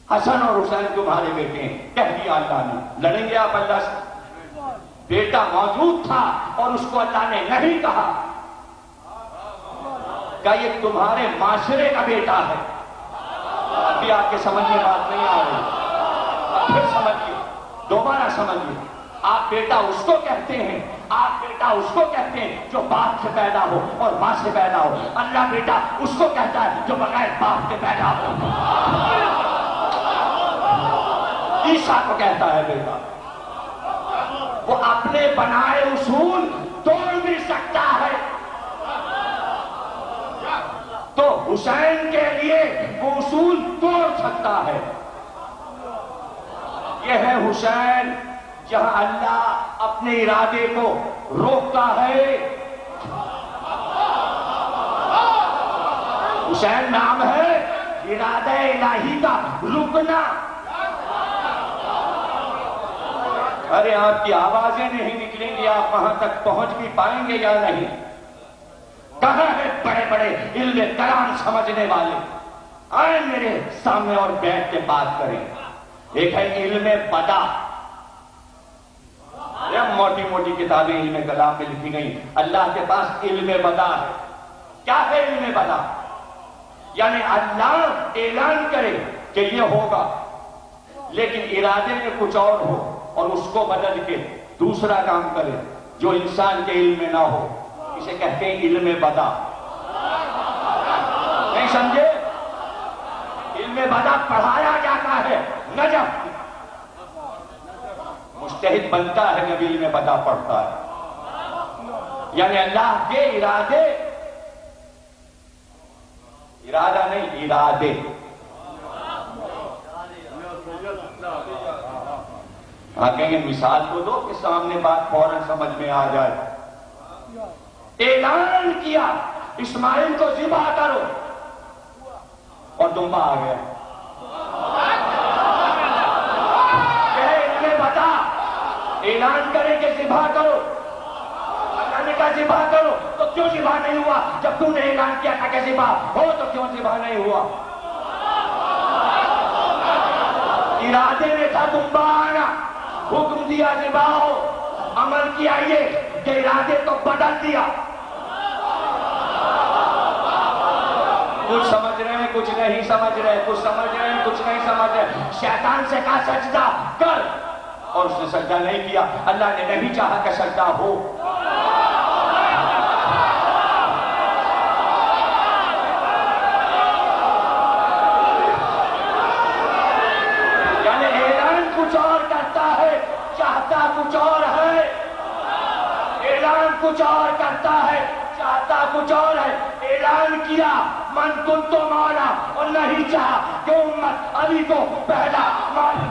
حسن اور حسین تمہارے بیٹے ہیں, کہہ دیا اللہ نے, لڑیں گے آپ اللہ سے. بیٹا موجود تھا اور اس کو اللہ نے نہیں کہا کہ یہ تمہارے معاشرے کا بیٹا ہے. ابھی آپ کے سمجھ میں بات نہیں آ رہی, پھر سمجھیے, دوبارہ سمجھیے. آپ بیٹا اس کو کہتے ہیں, آپ بیٹا اس کو کہتے ہیں جو باپ سے پیدا ہو اور ماں سے پیدا ہو. اللہ بیٹا اس کو کہتا ہے جو بغیر باپ کے پیدا ہو. عیسیٰ کو کہتا ہے بیٹا. وہ اپنے بنائے اصول توڑ بھی سکتا ہے, تو حسین کے لیے وہ اصول توڑ سکتا ہے. یہ ہے حسین, جہاں اللہ اپنے ارادے کو روکتا ہے. حسین نام ہے ارادہ الہی کا رکنا. ارے آپ کی آوازیں نہیں نکلیں گی, آپ وہاں تک پہنچ بھی پائیں گے یا نہیں؟ کہاں ہے بڑے بڑے علم کلام سمجھنے والے؟ آئیں میرے سامنے اور بیٹھ کے بات کریں. ایک ہے علم بدا, موٹی موٹی کتابیں علم کلام میں لکھی گئی. اللہ کے پاس علم بدا ہے. کیا ہے علم بدا؟ یعنی اللہ اعلان کرے کہ یہ ہوگا, لیکن ارادے میں کچھ اور ہو اور اس کو بدل کے دوسرا کام کرے جو انسان کے علم میں نہ ہو. اسے کہتے ہیں علم بدا. نہیں سمجھے؟ علم بدا پڑھایا جاتا ہے. نجف مجتہد بنتا ہے جب علم بدا پڑھتا ہے. یعنی اللہ کے ارادہ نہیں، ارادے. ہاں کہیں گے مثال کو دو کہ سامنے بات فوراً سمجھ میں آ جائے. اعلان کیا اسماعیل کو ذبح کرو اور دمبا آ گیا. کہ بتا اعلان کرے کہ ذبح کرو، اللہ نے کہا ذبح کرو تو کیوں ذبح نہیں ہوا؟ جب تم نے اعلان کیا تھا کہ ذبح ہو تو کیوں ذبح نہیں ہوا؟ ارادے میں تھا دمبا آنا، حکم دیا ذبح ہو، عمل کیا یہ کہ ارادے تو بدل دیا. کچھ سمجھ رہے ہیں کچھ نہیں سمجھ رہے، کچھ سمجھ رہے ہیں کچھ نہیں سمجھ رہے. شیطان سے کہا سجدہ کر اور اس نے سجدہ نہیں کیا. اللہ نے نہیں چاہا کہ سجدہ ہو. یعنی اعلان کچھ اور کرتا ہے، چاہتا کچھ اور ہے. اعلان کچھ اور کرتا ہے، چاہتا کچھ اور ہے. اعلان کیا من کنت مولا اور نہیں چاہا کہ امت علی کو پہلا مولا.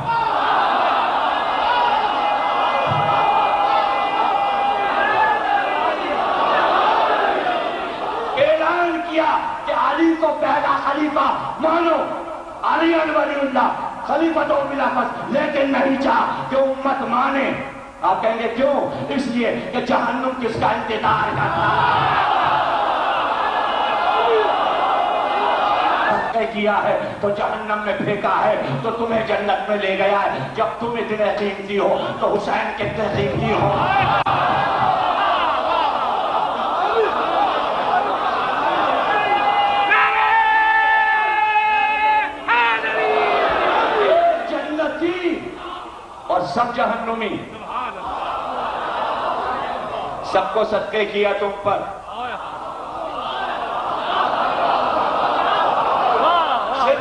اعلان کیا کہ علی کو پہلا خلیفہ مانو، علی ولی اللہ خلیفۃ بالخص، لیکن نہیں چاہا کہ امت مانے. آپ کہیں گے کیوں؟ اس لیے کہ جہنم کس کا انتظار کرتا ہے. کیا ہے تو جہنم میں پھینکا ہے تو تمہیں جنت میں لے گیا ہے. جب تم اتنے قیمتی ہو تو حسین کتنے قیمتی ہو. جنتی اور سب جہنمی، سب کو صدقے کیا تم پر.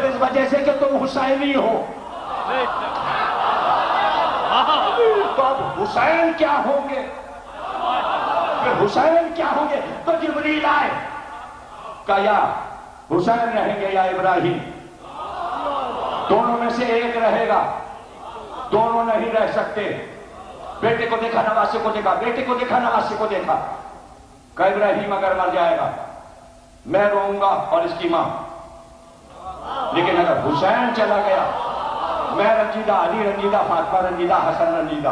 اس وجہ سے کہ تم حسینی ہو. تو اب حسین کیا ہوں گے؟ پھر حسین کیا ہوں گے؟ تو جبریل آئے کہ یا حسین رہیں گے یا ابراہیم، دونوں میں سے ایک رہے گا، دونوں نہیں رہ سکتے. بیٹے کو دیکھا نواسے کو دیکھا، بیٹے کو دیکھا نواسے کو دیکھا. کہ ابراہیم اگر مر جائے گا میں روؤں گا اور اس کی ماں، لیکن اگر حسین چلا گیا میں رنجیدہ، علی رنجیدہ، فاطمہ رنجیدہ، حسن رنجیدہ.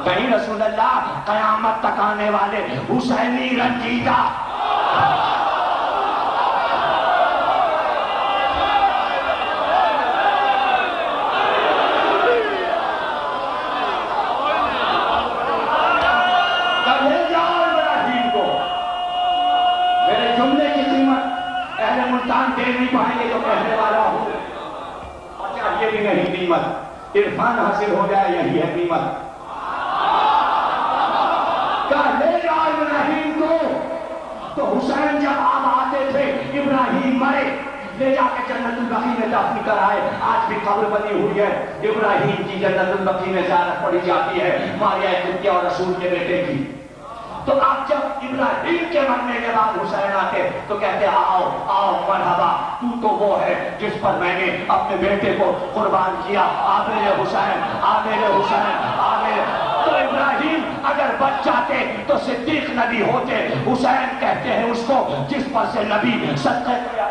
نہیں رسول اللہ، قیامت تک آنے والے حسینی رنجیدہ. لے جاؤ ابراہیم کو. میرے جملے کی قیمت اہل ملتان دے نہیں پائیں گے جو کہنے والا ہوں. یہ بھی نہیں قیمت، عرفان حاصل ہو جائے یہی ہے قیمت. کہا لے جاؤ ابراہیم کو. تو حسین جب آپ آتے تھے ابراہیم مرے، لے جا کے جنت البقیع میں دفن کرائے. آج بھی قبر بنی ہوئی ہے ابراہیم کی جنت البقیع میں زیارت پڑی جاتی ہے ماریہ قبطیہ اور رسول کے بیٹے کی. تو آپ جب ابراہیم کے مرنے کے بعد حسین آتے تو کہتے آؤ آؤ مرحبا، تو وہ ہے جس پر میں نے اپنے بیٹے کو قربان کیا. آ میرے حسین، آ میرے حسین، آ میرے. تو ابراہیم اگر بچ جاتے تو صدیق نبی ہوتے. حسین کہتے ہیں اس کو جس پر سے نبی صدقے کیا.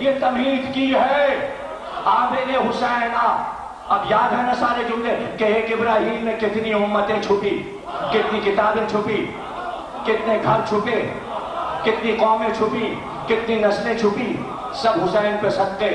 یہ تمہید کی ہے عابد حسین. اب یاد ہے نا سارے جملے کہ ایک ابراہیم میں کتنی امتیں چھپی، کتنی کتابیں چھپی، کتنے گھر چھپے، کتنی قومیں چھپی، کتنی نسلیں چھپی. سب حسین پہ صدقے.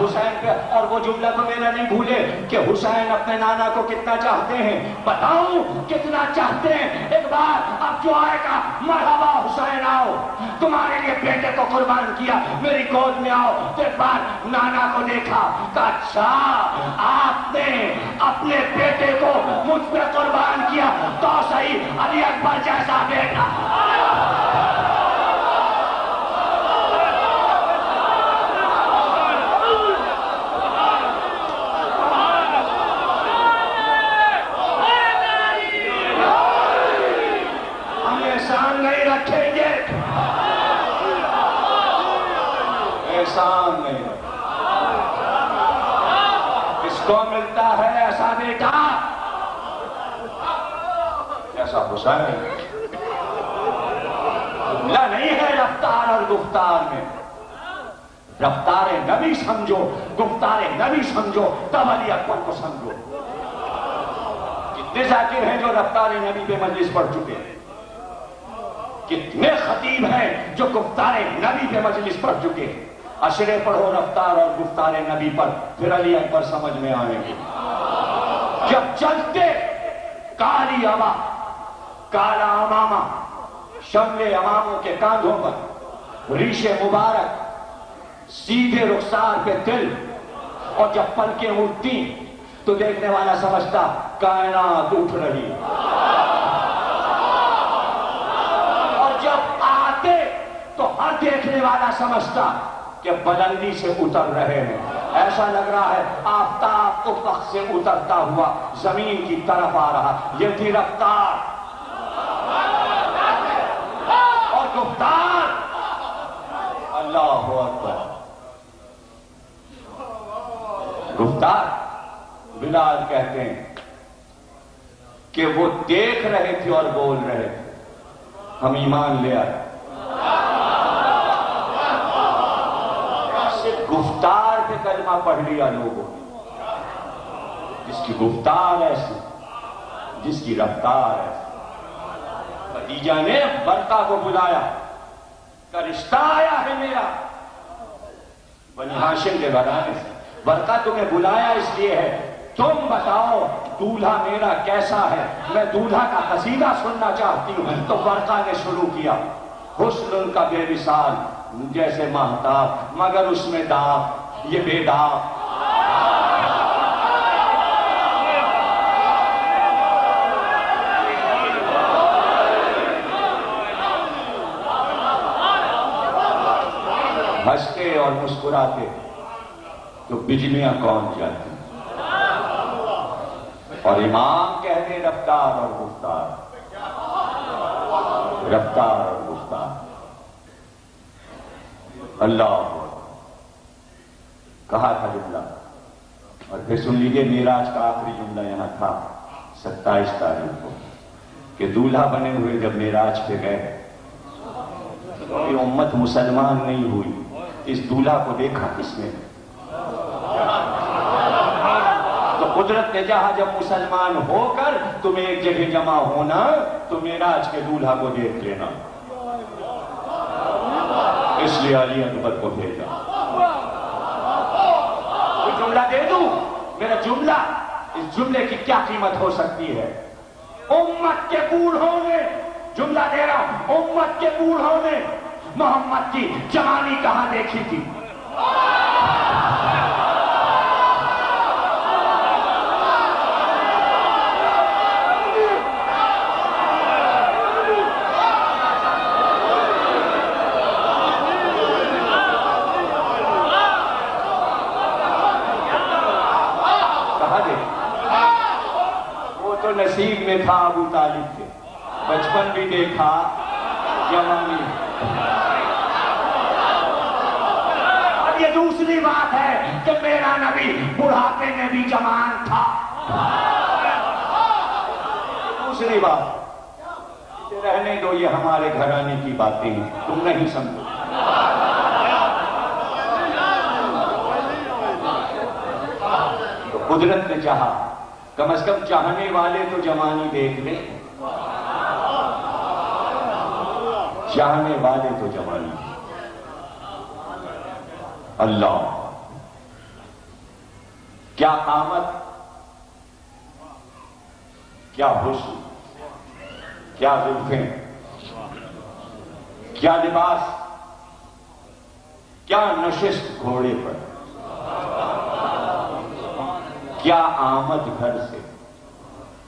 حسین پہ. اور وہ جملہ تو میرا نہیں بھولے کہ حسین اپنے نانا کو کتنا چاہتے ہیں. بتاؤں کتنا چاہتے ہیں؟ ایک بار اب جو آئے گا مرحبا حسین آؤ, تمہارے لیے بیٹے کو قربان کیا, میری گود میں آؤ. تو ایک بار نانا کو دیکھا, کہا اچھا آپ نے اپنے بیٹے کو مجھ پہ قربان کیا تو صحیح, علی اکبر جیسا بیٹا. نہیں رکھیں گے, احسان نہیں. اس کو ملتا ہے ایسا بیٹا جیسا حسین. جملہ نہیں ہے رفتار اور گفتار میں. رفتار نبی سمجھو, گفتار نبی سمجھو, تب علی اکبر کو سمجھو. کتنے ذاکر ہیں جو رفتار نبی پہ مجلس پڑھ چکے ہیں؟ کتنے خطیب ہیں جو گفتار نبی پہ مجلس پڑھ چکے ہیں؟ اشرے پڑھو رفتار اور گفتار نبی پر, پھر علی اکبر سمجھ میں آئیں گے. جب چلتے کالی عبا, کالا امامہ, شملے اماموں کے کاندھوں پر, ریش مبارک, سیدھے رخسار پہ تل, اور جب پلکیں اٹھتی تو دیکھنے والا سمجھتا کائنات اٹھ رہی. جب آتے تو ہر دیکھنے والا سمجھتا کہ بلندی سے اتر رہے ہیں. ایسا لگ رہا ہے آفتاب افق سے اترتا ہوا زمین کی طرف آ رہا. یہ تھی رفتار اور گفتار. اللہ اکبر. گفتار بلال کہتے ہیں کہ وہ دیکھ رہے تھے اور بول رہے تھے, ہم ایمان لے آئے. صرف گفتار پہ کلمہ پڑھ لیا لوگوں نے. جس کی گفتار ایسی, جس کی رفتار ایسی. خدیجہ نے برقہ کو بلایا, کا رشتہ آیا ہے میرا بنی ہاشم کے گھرانے سے. برقہ تمہیں بلایا اس لیے ہے, تم بتاؤ دولہا میرا کیسا ہے, میں دولہا کا قصیدہ سننا چاہتی ہوں. تو برقہ نے شروع کیا, حسن ان کا بے مثال جیسے مہتاب, مگر اس میں داغ, یہ بے داغ. ہنستے اور مسکراتے تو بجلیاں کون جاتی, اور امام کہتے رفتار اور گفتار, رفتار اور گفتار. اللہ کہا تھا جملہ, اور پھر سن لیجیے معراج کا آخری جملہ یہاں تھا 27 تاریخ کو, کہ دولہا بنے ہوئے جب معراج پہ گئے تو یہ امت مسلمان نہیں ہوئی. اس دولہا کو دیکھا کس نے؟ تو قدرت نے چاہا جب مسلمان ہو کر تمہیں ایک جگہ جمع ہونا تو معراج کے دولہا کو دیکھ لینا. اس لیے علی اکبر کو بھیجا. کوئی جملہ دے دوں, میرا جملہ, اس جملے کی کیا قیمت ہو سکتی ہے؟ امت کے بوڑھوں نے, جملہ دے رہا ہوں, امت کے بوڑھوں نے محمد کی جوانی کہاں دیکھی تھی؟ نصیب میں تھا ابو طالب کے, بچپن بھی دیکھا, جوانی. اور یہ دوسری بات ہے کہ میرا نبی بڑھاپے میں بھی جوان تھا. دوسری بات, رہنے دو, یہ ہمارے گھرانے کی باتیں ہیں, تم نہیں سمجھو. تو قدرت نے چاہا کم از کم چاہنے والے تو جوانی دیکھ لیں، چاہنے والے تو جوانی دیکھ لیں۔ اللہ کیا قامت، کیا حسن، کیا زلفیں، کیا لباس، کیا نشست گھوڑے پر، کیا آمد گھر سے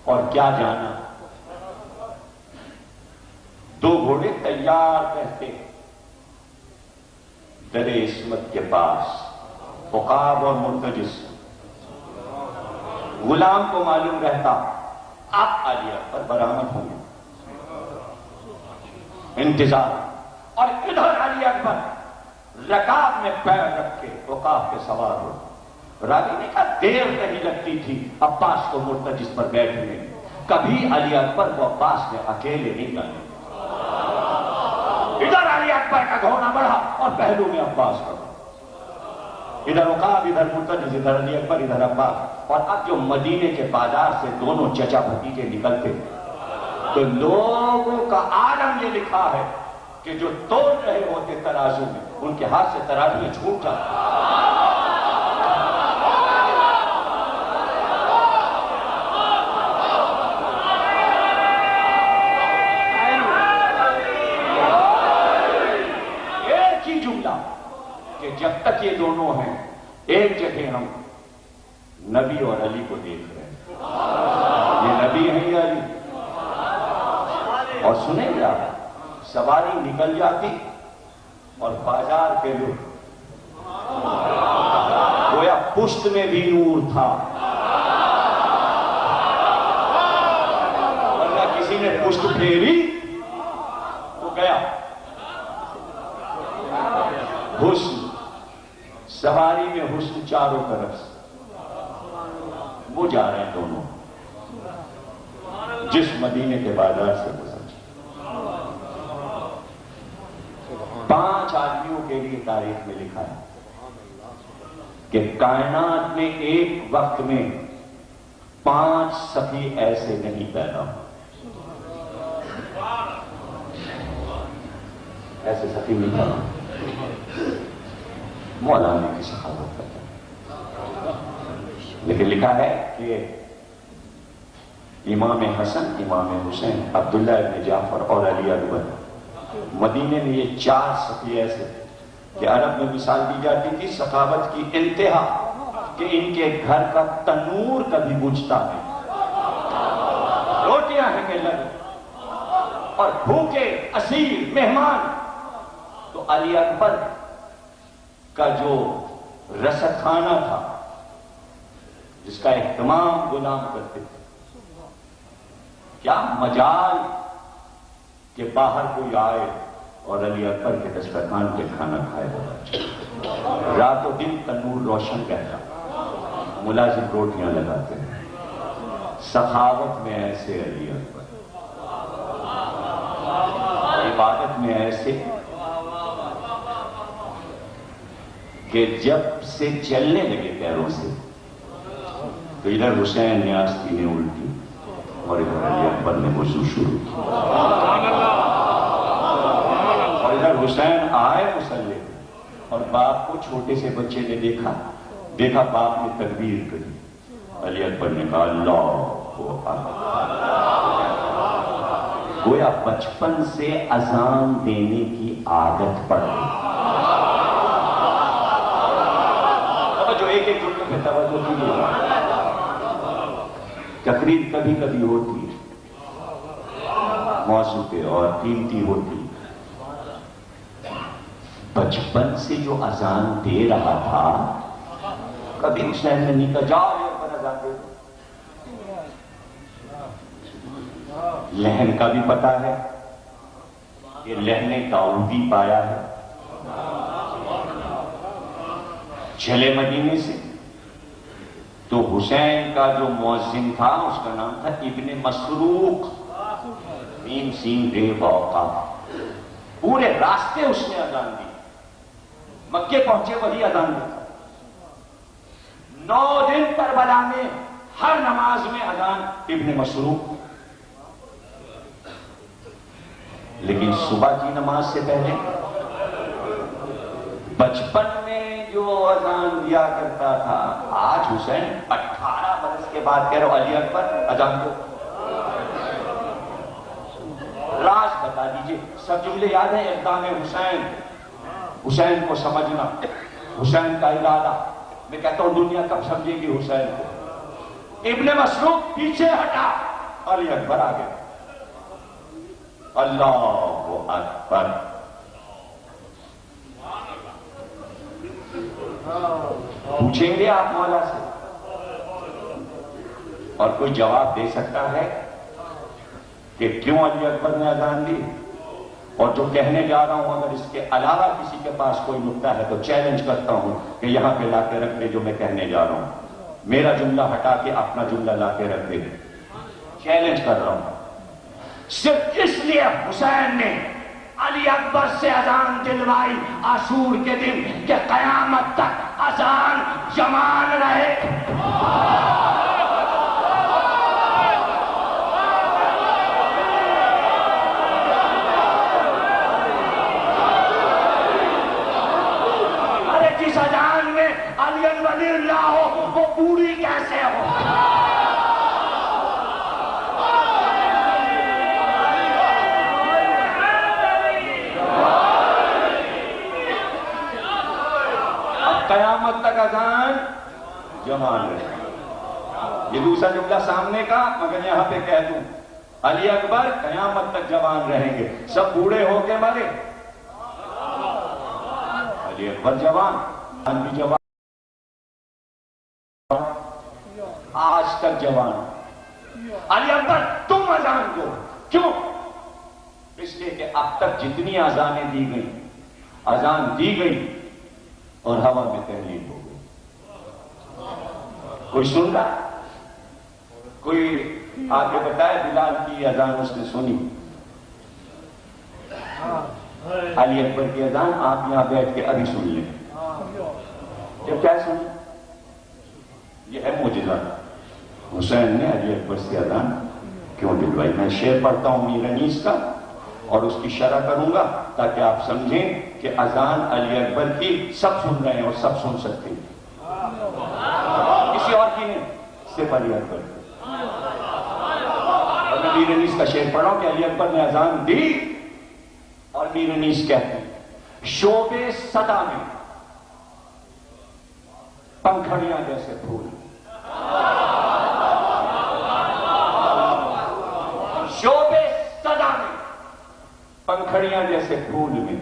اور کیا جانا۔ دو گھوڑے تیار رہتے در عصمت کے پاس، عقاب اور مرتجس۔ غلام کو معلوم رہتا آپ عالیہ پر برآمد ہوں گے، انتظار، اور ادھر علی اکبر رکاب میں پیر رکھ کے عقاب پہ سوار ہو۔ راوی نے کہا دیر نہیں لگتی تھی عباس کو مرتجس پر بیٹھنے، کبھی علی اکبر کو عباس نے اکیلے نہیں لانے۔ ادھر علی اکبر کا گھوڑا بڑھا اور پہلو میں عباس کا، ادھر عقاب، ادھر مرتجس، ادھر علی اکبر، ادھر عباس۔ اور اب جو مدینے کے بازار سے دونوں چچا بھتیجے نکلتے تو لوگوں کا عالم یہ لکھا ہے کہ جو توڑ رہے ہوتے ترازو میں ان کے ہاتھ سے ترازو میں چھوٹ جاتا۔ ایک ہی جملہ کہ جب تک یہ دونوں ہیں ایک جگہ ہم نبی اور علی کو دیکھ رہے ہیں، یہ نبی ہیں یا علی؟ اور سنیں گا سواری نکل جاتی اور بازار کے لوگ گویا پشت میں بھی نور تھا، ورنہ کسی نے پشت پھیری تو گیا۔ حسن، سواری میں حسن چاروں طرف سے، وہ جا رہے ہیں دونوں جس مدینے کے بازار سے گزر۔ 5 آدمیوں کے لیے تاریخ میں لکھا ہے کہ کائنات میں ایک وقت میں 5 سخی ایسے نہیں پیدا ہوئے۔ ایسے سخی نہیں پیدا ہوئے، مولانا کی سخاوت کرتا ہے، لیکن لکھا ہے کہ امام حسن، امام حسین، عبداللہ ابن جعفر اور علی اکبر، مدینے میں یہ 4 سخی ایسے کہ عرب میں مثال دی جاتی تھی سخاوت کی انتہا کہ ان کے گھر کا تنور کبھی بجھتا نہیں، روٹیاں ہیں کہ لگے اور بھوکے اسیر مہمان، تو علی اکبر کا جو رسد خانہ تھا جس کا اہتمام غلام کرتے تھے، کیا مجال کہ باہر کوئی آئے اور علی اکبر کے دسترخوان پہ کھانا کھائے۔ رات و دن تنور روشن رہتا، ملازم روٹیاں لگاتے ہیں۔ سخاوت میں ایسے علی اکبر، عبادت میں ایسے کہ جب سے چلنے لگے پیروں سے تو ادھر حسین نے آستینیں الٹی اور ادھر علی اکبر نے وضو شروع کیا، اور ادھر حسین آئے مصلی اور باپ کو چھوٹے سے بچے نے دیکھا باپ نے تکبیر کری، علی اکبر نے کہا اللہ اکبر۔ گویا بچپن سے اذان دینے کی عادت پڑ گئی۔ جو ایک ایک جملے پہ توجہ کیجیے، تقریر کبھی کبھی ہوتی موضوع پہ اور قیمتی ہوتی، بچپن سے جو اذان دے رہا تھا کبھی حسین نے نہیں کہا جاؤ یہ پر اذان دے دو۔ لہن کا بھی پتا ہے کہ لہنے داؤدی پایا ہے، چلے مدینے سے تو حسین کا جو مؤذن تھا اس کا نام تھا ابن مسروق، میم سین رے واقع، پورے راستے اس نے اذان دی، مکے پہنچے وہی اذان دی، 9 دن کربلا میں ہر نماز میں اذان ابن مسروق، لیکن صبح کی نماز سے پہلے بچپن میں جو اذان دیا کرتا تھا، آج حسین 18 برس کے بعد کہہ رہا ہو علی اکبر اذان کو راز بتا دیجئے۔ سب جملے یاد ہیں؟ اقدام حسین، حسین کو سمجھنا، حسین کا ارادہ۔ میں کہتا ہوں دنیا کب سمجھے گی حسین کو؟ ابن مسروق پیچھے ہٹا، علی اکبر آگے، اللہ اکبر۔ پوچھیں گے آپ مولا سے، اور کوئی جواب دے سکتا ہے کہ کیوں علی اکبر نے اذان دی؟ اور جو کہنے جا رہا ہوں اگر اس کے علاوہ کسی کے پاس کوئی نکتہ ہے تو چیلنج کرتا ہوں کہ یہاں پہ لا کے رکھ دے جو میں کہنے جا رہا ہوں، میرا جملہ ہٹا کے اپنا جملہ لا کے رکھ دے، چیلنج کر رہا ہوں۔ صرف اس لیے حسین نے علی اکبر سے اذان دلوائی عاشور کے دن کہ قیامت تک اذان جمان رہے۔ ارے جس اذان میں علی ولی اللہ ہو وہ پوری کیسے ہو؟ قیامت تک اذان جمان رہے۔ یہ دوسرا جملہ سامنے کا، مگر یہاں پہ کہہ دوں علی اکبر قیامت تک جوان رہیں گے۔ سب بوڑھے ہو کے مرے، علی اکبر جوان، بھی جوان، آج تک جوان۔ علی اکبر تم اذان دو، کیوں؟ اس لیے کہ اب تک جتنی اذانیں دی گئی، اذان دی گئی اور ہوا میں تحلیل ہو گئی۔ کوئی سن رہا؟ کوئی آگے بتائے بلال کی اذان اس نے سنی؟ علی اکبر کی اذان آپ یہاں بیٹھ کے ابھی سن لیں۔ جب کیا سنی؟ یہ ہے معجزہ، حسین نے علی اکبر سے اذان کیوں دلوائی۔ میں شعر پڑھتا ہوں میر انیس کا اور اس کی شرح کروں گا تاکہ آپ سمجھیں کہ اذان علی اکبر کی سب سن رہے ہیں اور سب سن سکتے ہیں، کسی اور کی نہیں، صرف علی اکبر کی۔ اور میں میر انیس کا شعر پڑھا ہوں کہ علی اکبر نے اذان دی اور میر انیس کہتے ہیں شوب صدا میں پنکھڑیاں جیسے پھول، شوب صدا میں پنکھڑیاں جیسے پھول میں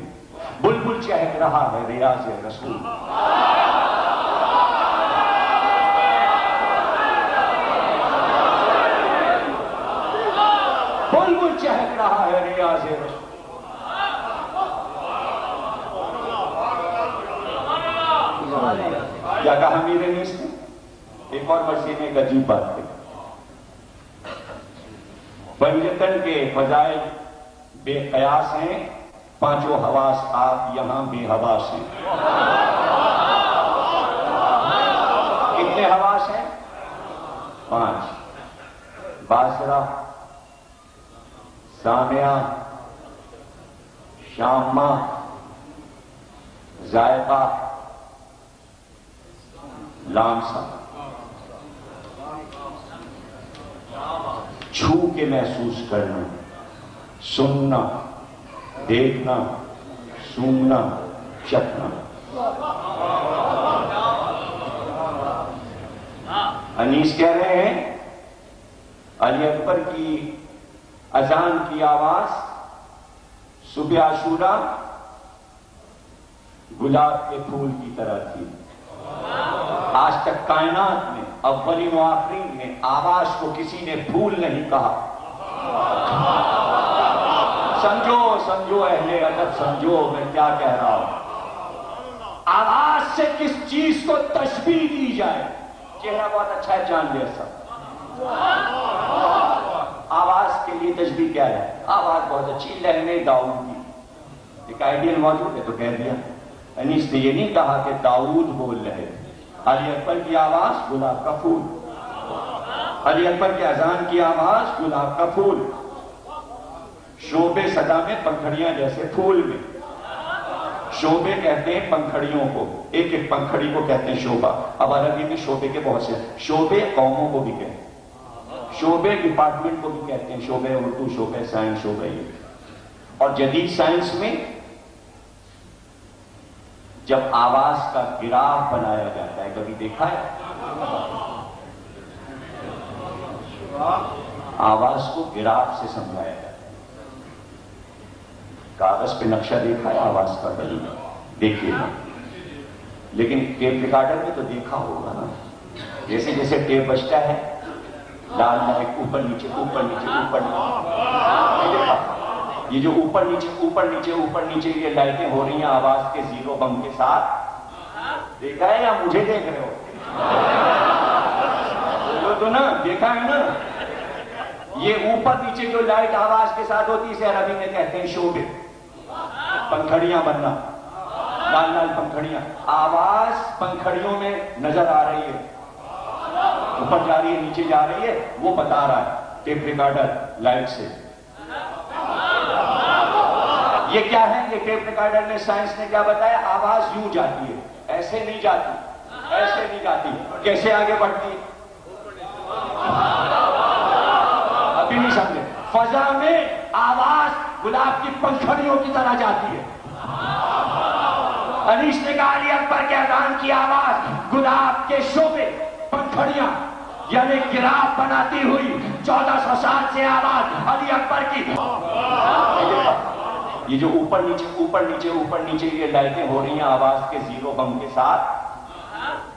بلبل چہک رہا ہے ریاض رسول۔ بلبل چہک رہا ہے ریاض رسول۔ کیا کہا میر انیس نے؟ ایک اور مسیح نے ایک عجیب بات کی، بنجتن کے فضائل بے قیاس ہیں، پانچوں حواس آپ یہاں بے حواس ہیں۔ کتنے حواس ہیں؟ 5۔ باصرہ، سامعہ، شامہ، ذائقہ، لامسہ۔ چھو کے محسوس کرنا، سننا، دیکھنا، سونگنا، چکھنا۔ انیس کہہ رہے ہیں علی اکبر کی اذان کی آواز صبح عاشورہ گلاب کے پھول کی طرح تھی۔ آج تک کائنات میں اولین و آخرین میں آواز کو کسی نے پھول نہیں کہا۔ سمجھو سمجھو اہل ادب، سمجھو میں کیا کہہ رہا ہوں۔ آواز سے کس چیز کو تشبیہ دی جائے؟ چہرہ بہت اچھا ہے چاند جیسا، آواز کے لیے تشبیہ کیا ہے؟ آواز بہت اچھی، لہنے داؤد کی، ایک آئیڈیل موجود ہے تو کہہ دیا۔ انیس نے یہ نہیں کہا کہ داؤد بول رہے، علی اکبر کی آواز گلاب کا پھول، علی اکبر کی اذان کی آواز گلاب کا پھول، شعبے صدا میں پنکھڑیاں جیسے پھول میں۔ شعبے کہتے ہیں پنکھڑیوں کو، ایک ایک پنکھڑی کو کہتے ہیں شعبہ۔ اب عربی میں شعبے کے بہت سے شعبے قوموں کو بھی کہتے ہیں، شعبے ڈپارٹمنٹ کو بھی کہتے ہیں، شعبے اردو، شعبے سائنس، شعبے یہ۔ اور جدید سائنس میں جب آواز کا گراف بنایا جاتا ہے، کبھی دیکھا ہے؟ آواز کو گراف سے سمجھایا جاتا ہے۔ کاغذ پہ نقشہ دیکھا ہے آواز کا؟ کبھی دیکھیے گا، لیکن ٹیپ ریکارڈر میں تو دیکھا ہوگا نا، جیسے جیسے ٹیپ بجتا ہے لال لائٹ اوپر نیچے اوپر نیچے اوپر نیچے، یہ جو اوپر نیچے اوپر نیچے اوپر نیچے یہ لائٹیں ہو رہی ہیں آواز کے زیرو بم کے ساتھ، دیکھا ہے یا مجھے دیکھ رہے ہو؟ تو نا دیکھا ہے نا، یہ اوپر نیچے جو لائٹ آواز کے ساتھ ہوتی ہے اسے عربی میں کہتے ہیں شعبے، پنکھڑیاں بننا، لال لال پنکھڑیاں۔ آواز پنکھڑیوں میں نظر آ رہی ہے، اوپر جا رہی ہے نیچے جا رہی ہے، وہ بتا رہا ہے ٹیپ ریکارڈر لائٹ سے۔ یہ کیا ہے؟ یہ ٹیپ ریکارڈر نے، سائنس نے کیا بتایا؟ آواز یوں جاتی ہے، ایسے نہیں جاتی، ایسے نہیں جاتی، کیسے آگے بڑھتی؟ ابھی نہیں سمجھے؟ فضا میں آواز گلاب کی پنکھڑیوں کی طرح جاتی ہے۔ انیس نے کہا علی اکبر کے اذان کی آواز گلاب کے شعبے، پنکھڑیاں، یعنی گراف بناتی ہوئی 1400 سال سے آواز علی اکبر کی۔ یہ جو اوپر نیچے اوپر نیچے اوپر نیچے یہ لائٹیں ہو رہی ہیں آواز کے زیرو بم کے ساتھ،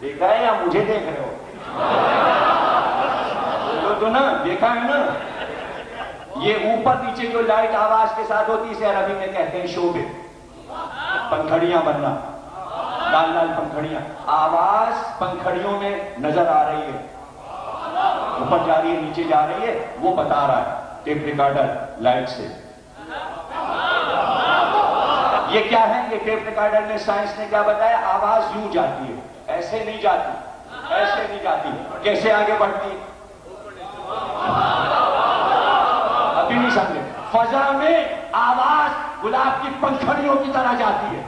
دیکھا ہے یا مجھے دیکھ رہے ہو؟ تو نا دیکھا ہے نا، یہ اوپر نیچے جو لائٹ آواز کے ساتھ ہوتی ہے اسے عربی میں کہتے ہیں شعبے، پنکھڑیاں بننا، لال لال پنکھڑیاں۔ آواز پنکھڑیوں میں نظر آ رہی ہے، اوپر جا رہی ہے نیچے جا رہی ہے، وہ بتا رہا ہے ٹیپ ریکارڈر لائٹ سے۔ یہ کیا ہے؟ یہ ٹیپ ریکارڈر نے، سائنس نے کیا بتایا؟ آواز یوں جاتی ہے، ایسے نہیں جاتی، ایسے نہیں جاتی، کیسے آگے بڑھتی؟ ابھی نہیں سمجھے؟ فضا میں آواز گلاب کی پنکھڑیوں کی طرح جاتی ہے۔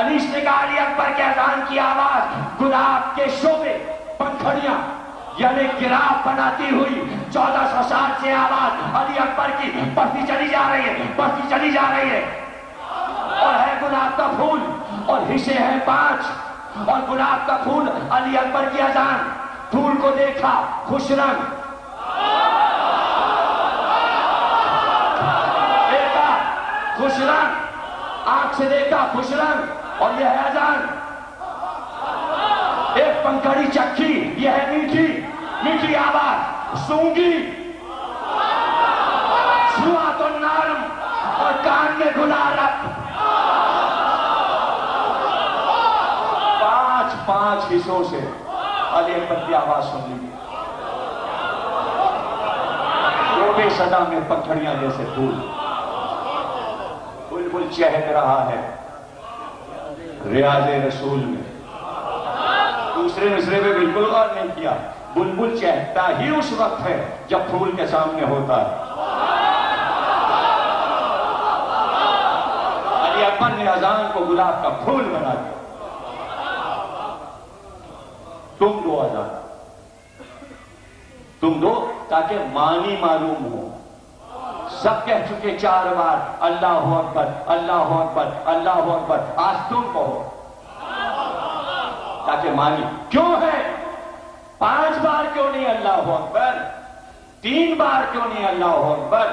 انیس نے کہا علی اکبر کے اذان کی آواز گلاب کے شعبے، پنکھڑیاں، یعنی گراف بناتی ہوئی 1400 سال سے آواز علی اکبر کی بڑھتی چلی جا رہی ہے، بڑھتی چلی جا رہی ہے۔ اور ہے گلاب کا پھول، اور حصے ہیں 5، اور گلاب کا پھول علی اکبر کی اذان۔ پھول کو دیکھا خوش رنگ، دیکھا خوش رنگ، آنکھ سے دیکھا خوش رنگ، اور یہ ہے اذان۔ ایک پنکھڑی چکھی، یہ ہے میٹھی میٹھی آواز، سونگی، چھوا تو نرم، اور کان میں گلاب۔ 5 حصوں سے علی اکبر کی آواز سن لی، شعبے صدا میں پنکھڑیاں جیسے پھول، بلبل چہک رہا ہے ریاض رسول میں۔ دوسرے مصرے میں بالکل غور نہیں کیا، بلبل چہکتا ہی اس وقت ہے جب پھول کے سامنے ہوتا ہے۔ علی اکبر نے اذان کو گلاب کا پھول بنا دیا۔ تم دو اذان، تم دو، تاکہ معنی معلوم ہو۔ سب کہہ چکے 4 بار اللہ اکبر اللہ اکبر اللہ اکبر، آج تم کہو تاکہ معنی کیوں ہے؟ 5 بار کیوں نہیں اللہ اکبر؟ 3 بار کیوں نہیں اللہ اکبر؟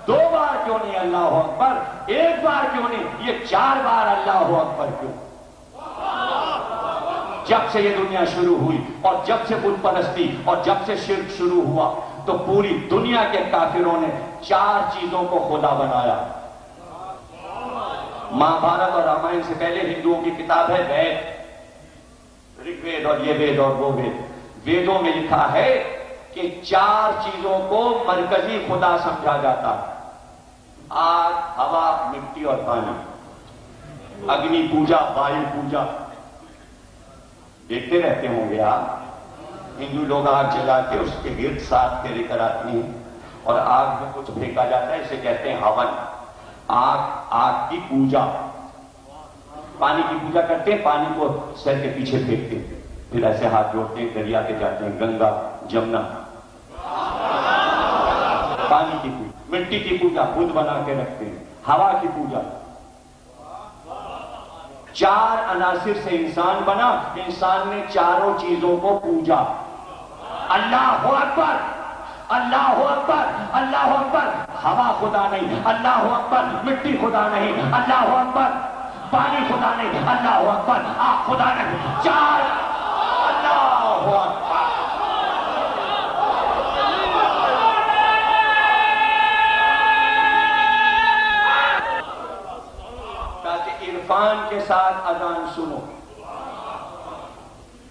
2 بار کیوں نہیں اللہ اکبر؟ 1 بار کیوں نہیں؟ یہ 4 بار اللہ اکبر کیوں؟ جب سے یہ دنیا شروع ہوئی، اور جب سے بت پرستی اور جب سے شرک شروع ہوا، تو پوری دنیا کے کافروں نے 4 چیزوں کو خدا بنایا۔ مہابھارت اور رامائن سے پہلے ہندوؤں کی کتاب ہے وید، رگ وید اور یہ وید اور وہ وید۔ ویدوں میں لکھا ہے کہ 4 چیزوں کو مرکزی خدا سمجھا جاتا ہے: آگ، ہوا، مٹی اور پانی، اگنی پوجا، وایو پوجا، دیکھتے رہتے ہوں گے آپ، ہندو لوگ آگ جلا کے اس کے گرد 7 پھیرے کراتے ہیں اور آگ میں کچھ پھینکا جاتا ہے، اسے کہتے ہیں ہون۔ آگ کی پوجا، پانی کی پوجا کرتے ہیں، پانی کو سر کے پیچھے پھینکتے ہیں، پھر ایسے ہاتھ جوڑتے ہیں، دریا کے جاتے ہیں، گنگا جمنا۔ پانی کی پوجا، مٹی کی پوجا، بدھ بنا کے رکھتے ہیں، ہوا کی پوجا۔ 4 عناصر سے انسان بنا، انسان نے چاروں چیزوں کو پوجا۔ اللہ اکبر، اللہ اکبر، اللہ اکبر۔ ہوا خدا نہیں، اللہ اکبر۔ مٹی خدا نہیں، اللہ اکبر۔ پانی خدا نہیں، اللہ اکبر۔ آگ خدا نہیں، 4 اللہ اکبر۔ عرفان کے ساتھ اذان سنو،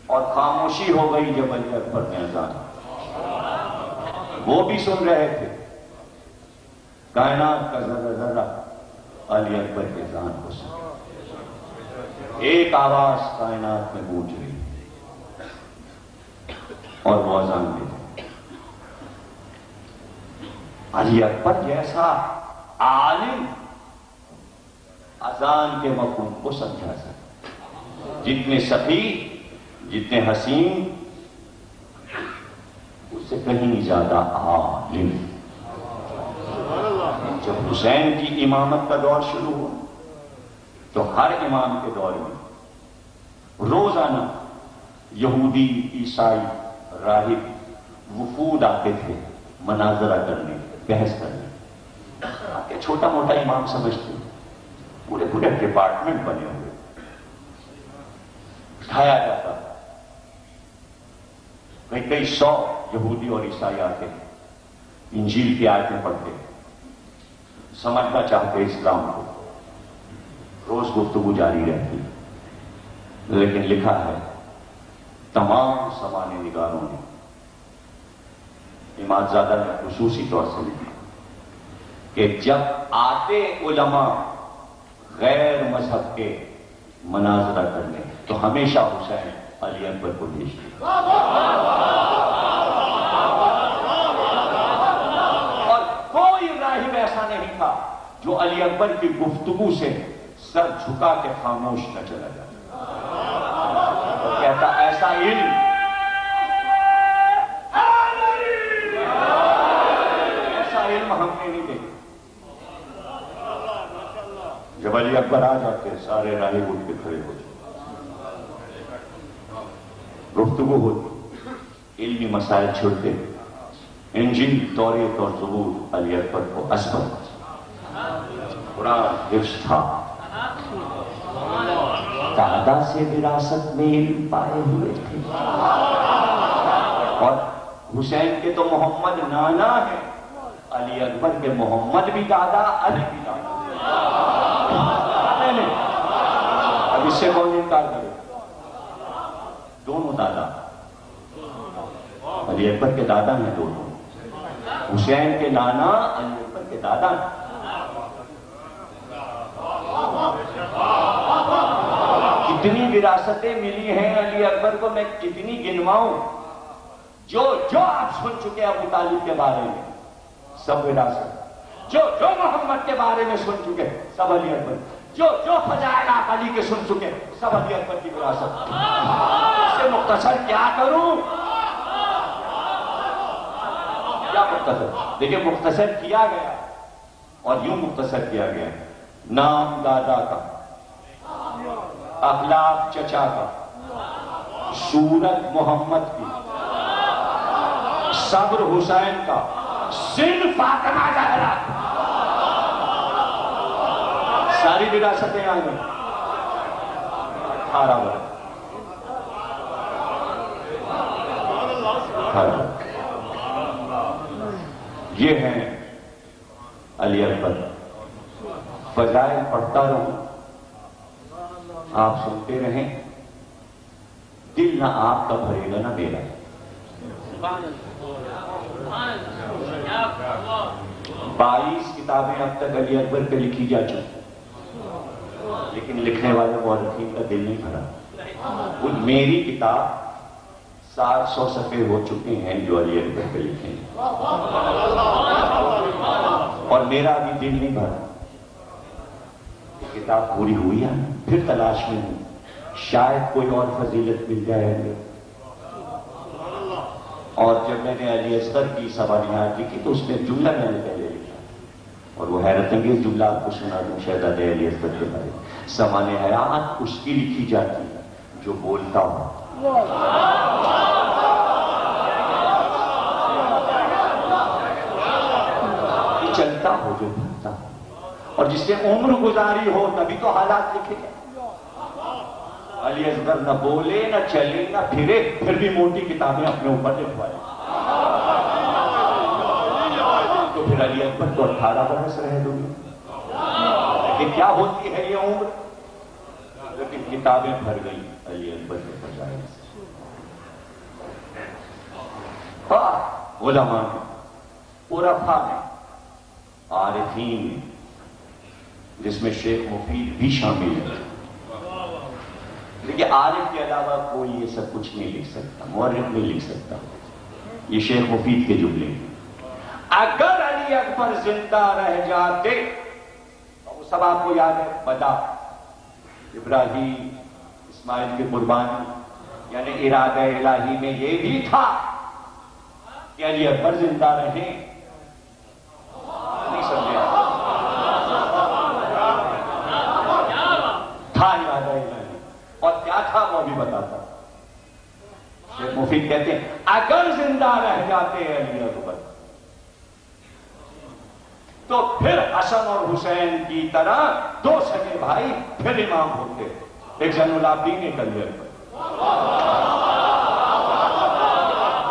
اور خاموشی ہو گئی جب علی اکبر نے اذان، وہ بھی سن رہے تھے۔ کائنات کا ذرہ ذرہ علی اکبر کے اذان کو سن، ایک آواز کائنات میں گونج رہی اور وہ اذان میں تھے۔ علی اکبر جیسا عالم اذان کے مفہوم کو سمجھا سکتا، جتنے سخی، جتنے حسین، اس سے کہیں زیادہ عالم۔ جب حسین کی امامت کا دور شروع ہوا تو ہر امام کے دور میں روزانہ یہودی، عیسائی، راہب وفود آتے تھے مناظرہ کرنے، بحث کرنے۔ آگے چھوٹا موٹا امام سمجھتے، پورے پورے ڈپارٹمنٹ بنے ہوئے، اٹھایا جاتا، کئی 100 یہودی اور عیسائی آتے، انجیل کی آیتیں پڑھتے، سمجھنا چاہتے اسلام کو، روز گفتگو جاری رہتی۔ لیکن لکھا ہے تمام زمانے نگاروں نے، امام زادہ نے خصوصی طور سے لکھا کہ جب آتے علماء غیر مذہب کے مناظرہ کرنے تو ہمیشہ حسین علی اکبر کو بھیجتے، اور کوئی راہب ایسا نہیں تھا جو علی اکبر کی گفتگو سے سر جھکا کے خاموش نہ چلا جاتا۔ وہ کہتا ایسا علم، ایسا علم ہم نے نہیں دیکھا۔ جب علی اکبر آ جاتے سارے راہب اٹھ کے کھڑے ہو جاتے، گفتگو ہوتی، علمی مسائل چھوڑتے، انجیل، توریت اور زبور علی اکبر کو اسبق، قرآن حفظ تھا، دادا سے وراثت میں علم پائے ہوئے تھے، اور حسین کے تو محمد نانا ہے، علی اکبر کے محمد بھی دادا، علی بھی دادا۔ اب اس سے کون انکار کرے؟ دونوں دادا، علی اکبر کے دادا ہیں دونوں، حسین کے نانا، علی اکبر کے دادا ہیں۔ کتنی وراثتیں ملی ہیں علی اکبر کو، میں کتنی گنواؤں؟ جو آپ سن چکے ابو طالب کے بارے میں سب وراثت، جو محمد کے بارے میں سن چکے سب علی اکبر، جو فضائلات علی کے سن چکے سب علی اکبر کی وراثت۔ اس سے مختصر کیا کروں؟ کیا مختصر؟ دیکھیں مختصر کیا گیا، اور یوں مختصر کیا گیا، نام دادا کا، اخلاق چچا کا، صورت محمد کی، صبر حسین کا، سن فاطمہ زہرا، ساری وراثتیں آئیں گی 18 برس۔ یہ ہیں علی اکبر۔ فضائل پڑھتا رہوں، آپ سنتے رہیں، دل نہ آپ کا بھرے گا نہ میرا۔ 22 کتابیں اب تک علی اکبر پہ لکھی جا چکی، لیکن لکھنے والے مورخین کا دل نہیں بھرا. میری کتاب 700 صفحے ہو چکے ہیں جو علی اکبر پہ لکھے ہیں, اور میرا ابھی دل نہیں بھرا. کتاب پوری ہوئی ہے, پھر تلاش میں ہوں, شاید کوئی اور فضیلت مل جائے. اور جب میں نے علی اصغر کی سوانحات لکھی تو اس میں جملہ میں نے پہلے لکھا, اور وہ حیرت انگیز جملہ آپ کو سنا دوں شہزادے علی اصغر کے بارے میں. سوانح حیات اس کی لکھی جاتی ہے جو بولتا ہو, چلتا ہو, جو بھرتا ہو, اور جس نے عمر گزاری ہو تبھی تو حالات لکھے گئے. علی اصغر نہ بولے, نہ چلے, نہ پھرے, پھر بھی موٹی کتابیں اپنے اوپر لکھوائے. تو پھر علی اکبر تو 18 برس رہے دو گے, لیکن کیا ہوتی ہے یہ عمر, لیکن کتابیں بھر گئی علی اکبر کے بجائے. علماء نے, عرفاء نے, عارفین نے, جس میں شیخ مفید بھی شامل ہے. لیکن عارف کے علاوہ کوئی یہ سب کچھ نہیں لکھ سکتا, مورخ نہیں لکھ سکتا. یہ شیخ مفید کے جملے ہیں. اگر علی اکبر زندہ رہ جاتے, وہ سب آپ کو یاد ہے, بدا, ابراہیم, اسماعیل کی قربانی, یعنی ارادہ الہی میں یہ بھی تھا کہ علی اکبر زندہ رہیں. نہیں سمجھے؟ تھا ارادہ الہی, اور کیا تھا وہ بھی بتاتا. شیخ مفید کہتے ہیں اگر زندہ رہ جاتے ہیں علی اکبر تو پھر حسن اور حسین کی طرح 2 سگے بھائی پھر امام ہوتے, ایک زین العابدین, ایک علی اکبر.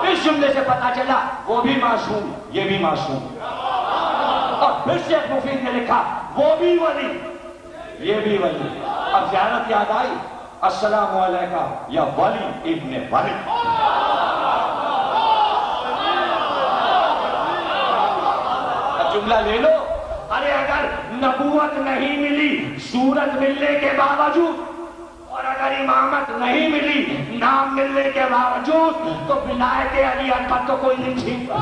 اس جملے سے پتا چلا وہ بھی معصوم, یہ بھی معصوم. اور پھر شیخ مفید نے لکھا وہ بھی ولی, یہ بھی ولی. اب زیارت یاد آئی, السلام علیکہ یا ولی ابن ولی. جملہ لے لو. ارے اگر نبوت نہیں ملی صورت ملنے کے باوجود, اور اگر امامت نہیں ملی نام ملنے کے باوجود, تو ولایت علی اکبر تو کوئی نہیں چھینتا.